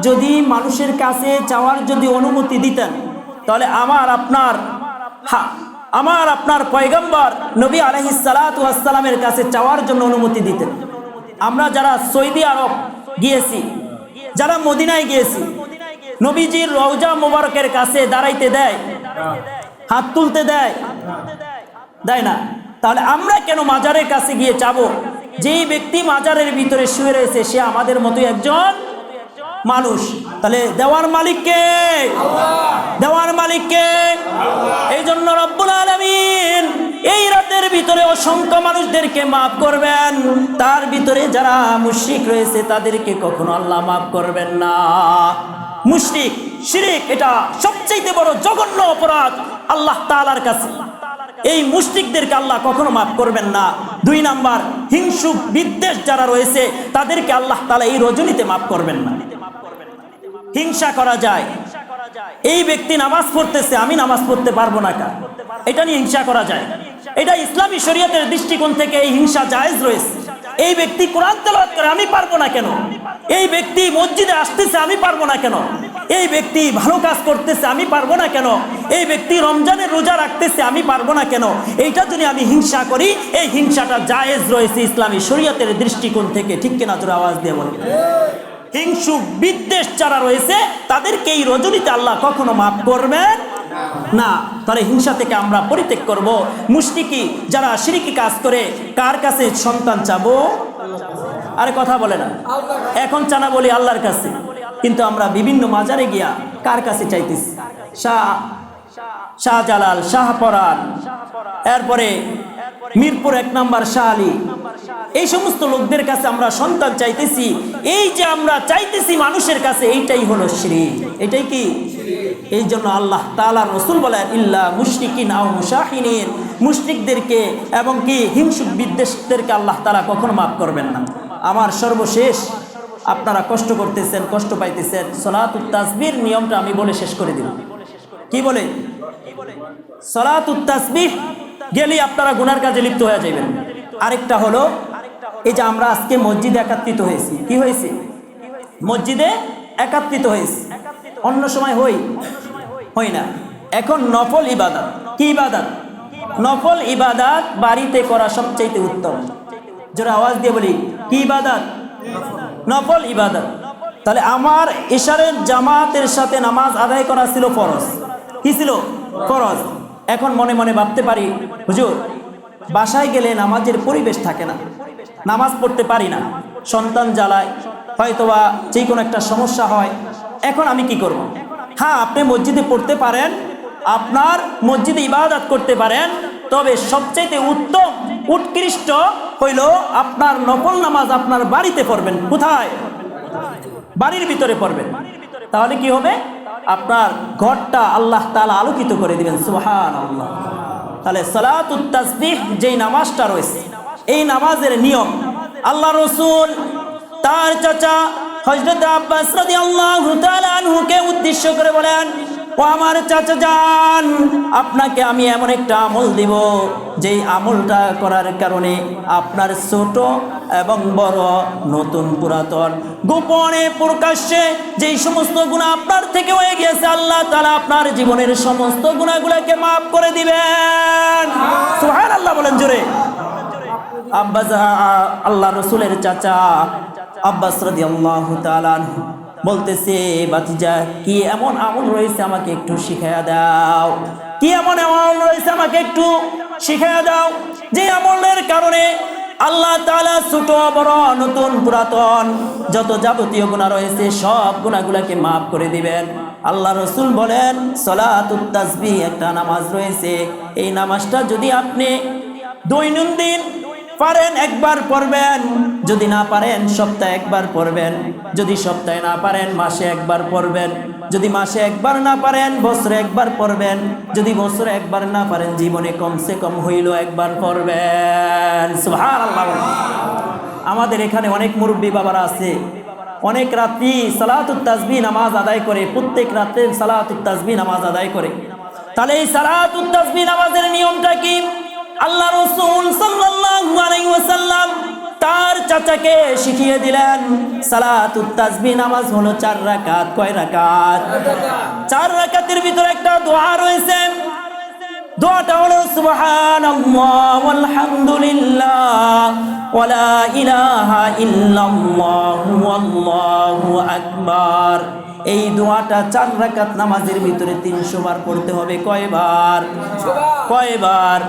যদি মানুষের কাছে চাওয়ার যদি অনুমতি দিতেন, তাহলে আমার আপনার পয়গম্বর নবী আলাইহিস সালাতু ওয়াস সালামের কাছে চাওয়ার জন্য অনুমতি দিতেন। আমরা যারা সৌদি আরব গিয়েছি, যারা মদিনায় গিয়েছি, নবীজির রওজা মোবারকের কাছে দাঁড়াইতে দেয়? হাত তুলতে দেয়? দেয় না। তাহলে আমরা কেন মাজারের কাছে গিয়ে চাবো? যেই ব্যক্তি মাজারের ভিতরে শুয়ে রয়েছে সে আমাদের মতো একজন মানুষ। তাহলে দেওয়ার মালিক কে? দেওয়ার মালিক কে? এই জন্য রব্বুল আলামিন এই রাতের ভিতরে অসংখ্য মানুষদেরকে মাফ করবেন। তার ভিতরে যারা মুশরিক রয়েছে তাদেরকে কখনো আল্লাহ মাফ করবেন না। মুশরিক, শিরক, এটা সবচেয়ে বড় জঘন্য অপরাধ আল্লাহ তাআলার কাছে। এই মুশরিকদেরকে আল্লাহ কখনো মাফ করবেন না। দুই নাম্বার, হিংসুক বিদ্বেষ যারা রয়েছে তাদেরকে আল্লাহ তাআলা এই রজনীতে মাফ করবেন না। হিংসা করা যায়, এই ব্যক্তি নামাজ পড়তেছে আমি নামাজ পড়তে পারবো না, এটা নিয়ে হিংসা করা যায়। এটা ইসলামী শরীয়তের দৃষ্টিকোণ থেকে এই হিংসা জায়েজ রয়েছে। এই ব্যক্তি কোরআন তেলাওয়াত করে আমি পারবো না কেন? এই ব্যক্তি মসজিদে আসতেছে আমি পারবো না কেন? এই ব্যক্তি ভালো কাজ করতেছে আমি পারবো না কেন? এই ব্যক্তি রমজানের রোজা রাখতেছে আমি পারবো না কেন? এইটা যদি আমি হিংসা করি, এই হিংসাটা জায়েজ রয়েছে ইসলামী শরীয়তের দৃষ্টিকোণ থেকে। ঠিক কিনা? তোর আওয়াজ দিয়ে বল। হিংসুক বিদ্বেষ যারা রয়েছে তাদেরকে এই রজনীতে আল্লাহ কখনো মাফ করবেন না। তাহলে হিংসা থেকে আমরা পরিত্যাগ করব। মুশরিকি যারা শিরকি কাজ করে কার কাছে সন্তান চাবো? আরে কথা বলে না, এখন চানা বলি আল্লাহর কাছে, কিন্তু আমরা বিভিন্ন মাজারে গিয়া কার কাছে চাইতেছি? শাহজালাল, শাহপরান, এরপরে মিরপুর 1 নম্বর শাহ আলী, এই সমস্ত লোকদের কাছে আমরা সন্তান চাইতেছি। এই যে আমরা চাইতেছি মানুষের কাছে, এইটাই হলো শিরক। এটাই কি? এই জন্য আল্লাহ তাআলা রাসূল বলেন ইল্লা মুশরিকিন আও মুশাহিনিন, মুশরিকদেরকে এবং কি হিংসুক বিদ্বেষদেরকে আল্লাহ তাআলা কখনো মাফ করবেন না। আমার সর্বশেষ, আপনারা কষ্ট করতেছেন, কষ্ট পাইতেছেন, সালাতুত তাসবিহ নিয়মটা আমি বলে শেষ করে দিলাম। কি বলে? সালাতুত তাসবিহ গেলে আপনারা গুনার কাজে লিপ্ত হয়ে যাবেন। আরেকটা হলো এই যে আমরা আজকে মসজিদে একত্রিত হয়েছি। কি হয়েছে? মসজিদে একত্রিত হয়েছি। অন্য সময় হই না। এখন নফল ইবাদত। কি ইবাদত? নফল ইবাদত বাড়িতে করা সবচেয়ে উত্তম। যারা আওয়াজ দিয়ে বলি, কি ইবাদত? নফল ইবাদত। তাহলে আমার ইশারের জামাতের সাথে নামাজ আদায় করা ছিল ফরজ। কি ছিল? ফরজ। এখন মনে মনে ভাবতে পারি, হুজুর বাসায় গেলে নামাজের পরিবেশ থাকে না, নামাজ পড়তে পারি না, সন্তান জ্বালায়, হয়তোবা যে কোনো একটা সমস্যা হয়, এখন আমি কি করব? হ্যাঁ, আপনি মসজিদে পড়তে পারেন, আপনার মসজিদে ইবাদত করতে পারেন, তবে সবচাইতে উত্তম উৎকৃষ্ট হইল আপনার নফল নামাজ আপনার বাড়িতে পড়বেন। কোথায়? বাড়ির ভিতরে পড়বেন। তাহলে কি হবে? আপনার ঘরটা আল্লাহ তাআলা আলোকিত করে দিবেন। সুবহানাল্লাহ। তাহলে সালাতুত তাসবিহ যেই নামাজটা রয়েছে, এই নামাজের নিয়ম আল্লাহ রাসূল তার চাচা হযরত আব্বাস রাদিয়াল্লাহু তাআলা আনহুকে উদ্দেশ্য করে বলেন, ও আমার চাচা যান, আপনাকে আমি এমন একটা আমল দিব যেই আমলটা করার কারণে আপনার ছোট এবং বড়, নতুন পুরাতন, গোপনে প্রকাশ্যে যেই সমস্ত গুনাহ আপনার থেকে হয়ে গিয়েছে, আল্লাহ তাআলা আপনার জীবনের সমস্ত গুনাহগুলোকে মাফ করে দিবেন। সুবহানাল্লাহ বলেন জোরে। আব্বাস আল্লাহ রাসূলের চাচা আব্বাস রাদিয়াল্লাহু তাআলা বলতেছে বাতিজা কি এমন আমল রয়েছে আমাকে একটু শিখাইয়া দাও, কি এমন আমল রয়েছে আমাকে একটু শিখাইয়া দাও যে আমলের কারণে আল্লাহ তাআলা ছোট বড় নতুন পুরাতন যত যাবতীয় গুনাহ রয়েছে সব গুনাহগুলোকে মাফ করে দিবেন। আল্লাহ রাসূল বলেন সালাতুত তাসবিহ একটা নামাজ রয়েছে, এই নামাজটা যদি আপনি দৈনন্দিন পারেন একবার পড়বেন, যদি না পারেন সপ্তাহে একবার পড়বেন, যদি সপ্তাহে না পারেন মাসে একবার পড়বেন, যদি মাসে একবার না পারেন বছরে একবার পড়বেন, যদি বছরে একবার না পারেন জীবনে কমসে কম হইলেও একবার পড়বেন। সুবহানাল্লাহ। আমাদের এখানে অনেক মুরব্বী বাবারা আছে, অনেক রাত্রি সালাতুত তাসবিহ নামাজ আদায় করে, প্রত্যেক রাতে সালাতুত তাসবিহ নামাজ আদায় করে। তাহলে এই সালাতুত তাসবিহ নামাজের নিয়মটা কি? আল্লাহ রাসূল সাল্লাল্লাহু আলাইহি ওয়াসাল্লাম তার চাচাকে শিখিয়ে দিলেন। সালাতুত তাসবিহ নামাজ হলো 4 রাকাত। কয় রাকাত? 4 রাকাতের ভিতরে একটা দোয়া রয়েছে, দোয়াটা হলো সুবহানাল্লাহ ওয়ালহামদুলিল্লাহ ওয়ালা ইলাহা ইল্লাল্লাহু আল্লাহু আকবার। এই দোয়াটা 4 রাকাত নামাজের ভিতরে 300 বার পড়তে হবে। কয়বার? কয়বার?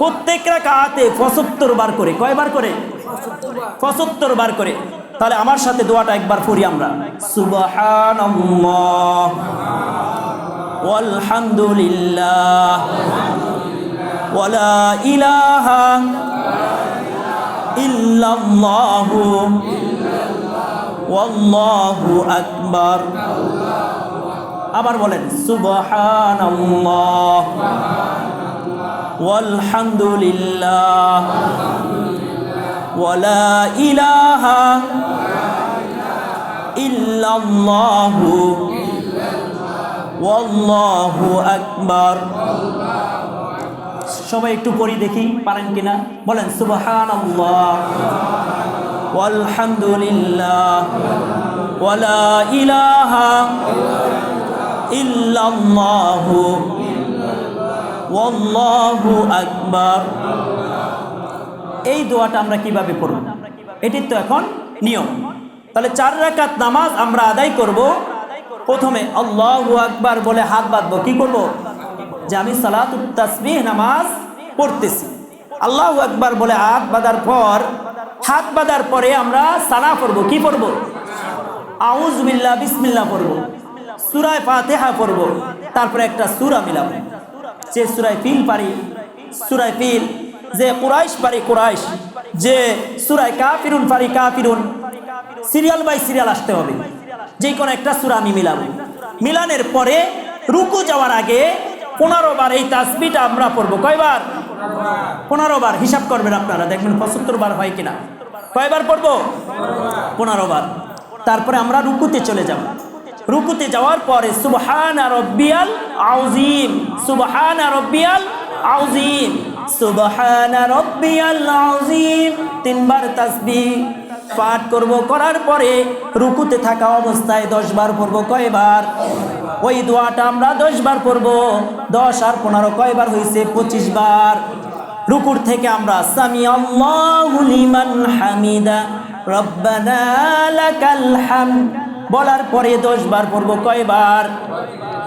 প্রত্যেক রাকাতে 75 বার করে। কয়বার করে? 75 বার করে। তাহলে আমার সাথে দোয়াটা একবার পড়ি আমরা। সুবহানাল্লাহ ওয়ালহামদুলিল্লাহ ওয়ালা ইলাহা ইল্লাল্লাহু ওয়াল্লাহু আকবার। আবার বলেন সুবহানাল্লাহ ওয়ালহামদুলিল্লাহ ওয়ালা ইলাহা ইল্লাল্লাহু ওয়াল্লাহু আকবার। সবাই একটু পড়ি দেখি পারেন কিনা, বলেন সুবহানাল্লাহ ওয়ালহামদুলিল্লাহ ওয়ালা ইলাহা ইল্লাল্লাহু ওয়াল্লাহু আকবার। এই দোয়াটা আমরা কিভাবে পড়ব? এটি তো এখন নিয়ম। তাহলে 4 রাকাত নামাজ আমরা আদায় করব। প্রথমে আল্লাহু আকবার বলে হাত বাঁধবো। কি করব? যে আমি সালাতুত তাসবিহ নামাজ পড়তেছি। আল্লাহু আকবার বলে হাত বাঁধার পরে আমরা সানা পড়ব। কি পড়ব? আউযু বিল্লাহ বিসমিল্লাহ পড়ব, সূরা ফাতিহা পড়ব, তারপরে একটা সূরা মিলাবো। যে সূরা ফিল পারি সূরা ফিল, যে কুরাইশ পারি কুরাইশ, যে সূরা কাফিরুন পারি কাফিরুন, সিরিয়াল বাই সিরিয়াল আসতে হবে। যে কোনো একটা সূরা আমি মিলাবো। মিলানের পরে রুকু যাওয়ার আগে 15 বার এই তাসবিহটা আমরা পড়ব। কয়বার? 15 বার। হিসাব করবেন আপনারা, দেখবেন 75 বার হয় কিনা। কয়বার পড়ব? 15 বার। তারপরে আমরা রুকুতে চলে যাব। রুকুতে যাওয়ার পরে সুবহানা রাব্বিয়াল আযীম, সুবহানা রাব্বিয়াল আযীম, সুবহানা রাব্বিয়াল আযীম 3 বার তাসবিহ পাঠ করব। করার পরে রুকুতে থাকা অবস্থায় 10 বার পড়ব। কয়বার? ওই দোয়াটা আমরা 10 বার পড়ব। 10 আর 15 কয়বার হয়েছে? 25 বার। রুকুর থেকে আমরা সামি আল্লাহু লিমান হামিদা রব্বানা লাকাল হামদ বলার পরে 10 বার পড়ব। কয়বার?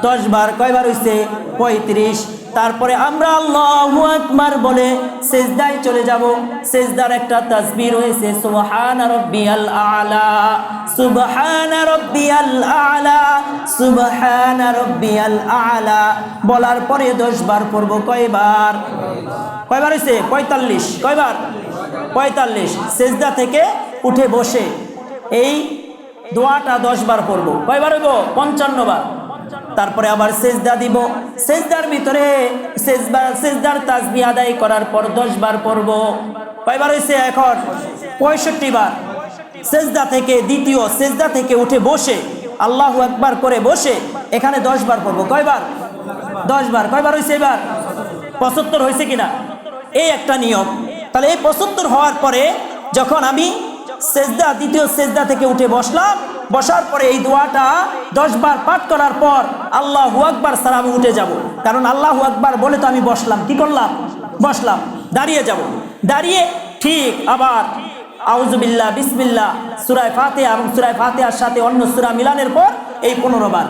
10 বার। কয়বার হয়েছে? 35। তারপরে আমরা আল্লাহু আকবার বলে সিজদায় চলে যাব। সিজদার একটা তাসবিহ রয়েছে সুবহানা রাব্বিয়াল আ'লা, সুবহানা রাব্বিয়াল আ'লা, সুবহানা রাব্বিয়াল আ'লা বলার পরে 10 বার পড়ব। কয়বার? কয়বার হয়েছে? 45। কয়বার? 45। সিজদা থেকে উঠে বসে এই দোয়াটা 10 বার পড়ব। কয়বার হইব? 55 বার। তারপরে আবার সেজদা দিব। সেজদার ভিতরে সেজদার তাসবিহ আদায় করার পর 10 বার পড়ব। কয়বার হয়েছে এখন? 65 বার। সেজদা থেকে দ্বিতীয় সেজদা থেকে উঠে বসে আল্লাহু আকবার করে বসে এখানে 10 বার পড়ব। কয়বার? 10 বার। কয়বার হয়েছে এবার? 75 হয়েছে কিনা? এই একটা নিয়ম। তাহলে এই 75 হওয়ার পরে যখন আমি সেজদা দ্বিতীয় সেজদা থেকে উঠে বসলাম, বসার পরে এই দোয়াটা 10 বার পাঠ করার পর আল্লাহু আকবার ছাড়া আমি উঠে যাব। কারণ আল্লাহু আকবার বলে তো আমি বসলাম। কি করলাম? বসলাম। দাঁড়িয়ে যাব। দাঁড়িয়ে ঠিক আবার আউযুবিল্লাহ, বিসমিল্লাহ, সূরা ফাতিহা এবং সূরা ফাতিহার সাথে অন্য সূরা মিলানের পর এই 15 বার,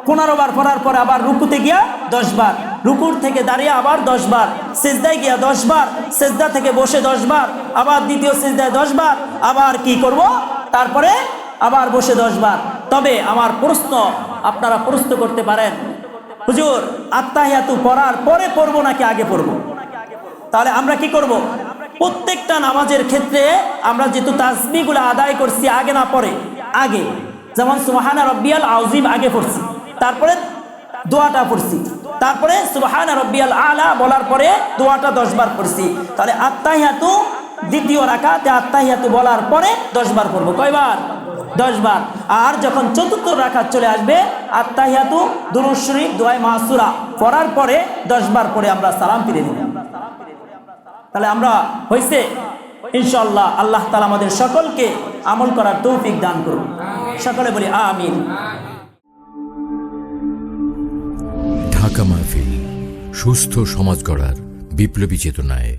15 বার পড়ার পর আবার রুকুতে গিয়া 10 বার, রুকুর থেকে দাঁড়িয়ে আবার 10 বার, সিজদায় গিয়া 10 বার, সিজদা থেকে বসে 10 বার, আবার দ্বিতীয় সিজদায় 10 বার, আবার কি করব, তারপরে আবার বসে 10 বার। তবে আমার প্রশ্ন, আপনারা প্রশ্ন করতে পারেন, হুজুর আত্তাহিয়াতু পড়ার পরে পড়বো নাকি আগে পড়বো? তাহলে আমরা কি করব? প্রত্যেকটা নামাজের ক্ষেত্রে আমরা যেহেতু তাসবিহগুলো আদায় করছি আগে না পরে, আগে, যেমন সুবহানা রাব্বিয়াল আযীম আগে পড়ছি, তারপরে দোয়াটা পড়ছি, তারপরে সুবহানা রাব্বিয়াল আলা বলার পরে দোয়াটা 10 বার পড়ছি। তাহলে আত্তাহিয়াতু দ্বিতীয় রাকাতে আত্তাহিয়াতু বলার পরে 10 বার পড়বো। কয়বার? 10 বার। আর যখন চতুর্থ রাকাত চলে আসবে, আত্তাহিয়াতু দুরূদ শরীফ দোয়া মাসুরা পড়ার পরে 10 বার পরে আমরা সালাম ফিরে দিব। তাহলে আমরা হইছে ইনশাআল্লাহ। আল্লাহ তাআলা আমাদের সকলকে আমল করার তৌফিক দান করুন। সকলে বলি আমিন। ঢাকা মাহফিল, সুস্থ সমাজ গড়ার বিপ্লবী চেতনায়।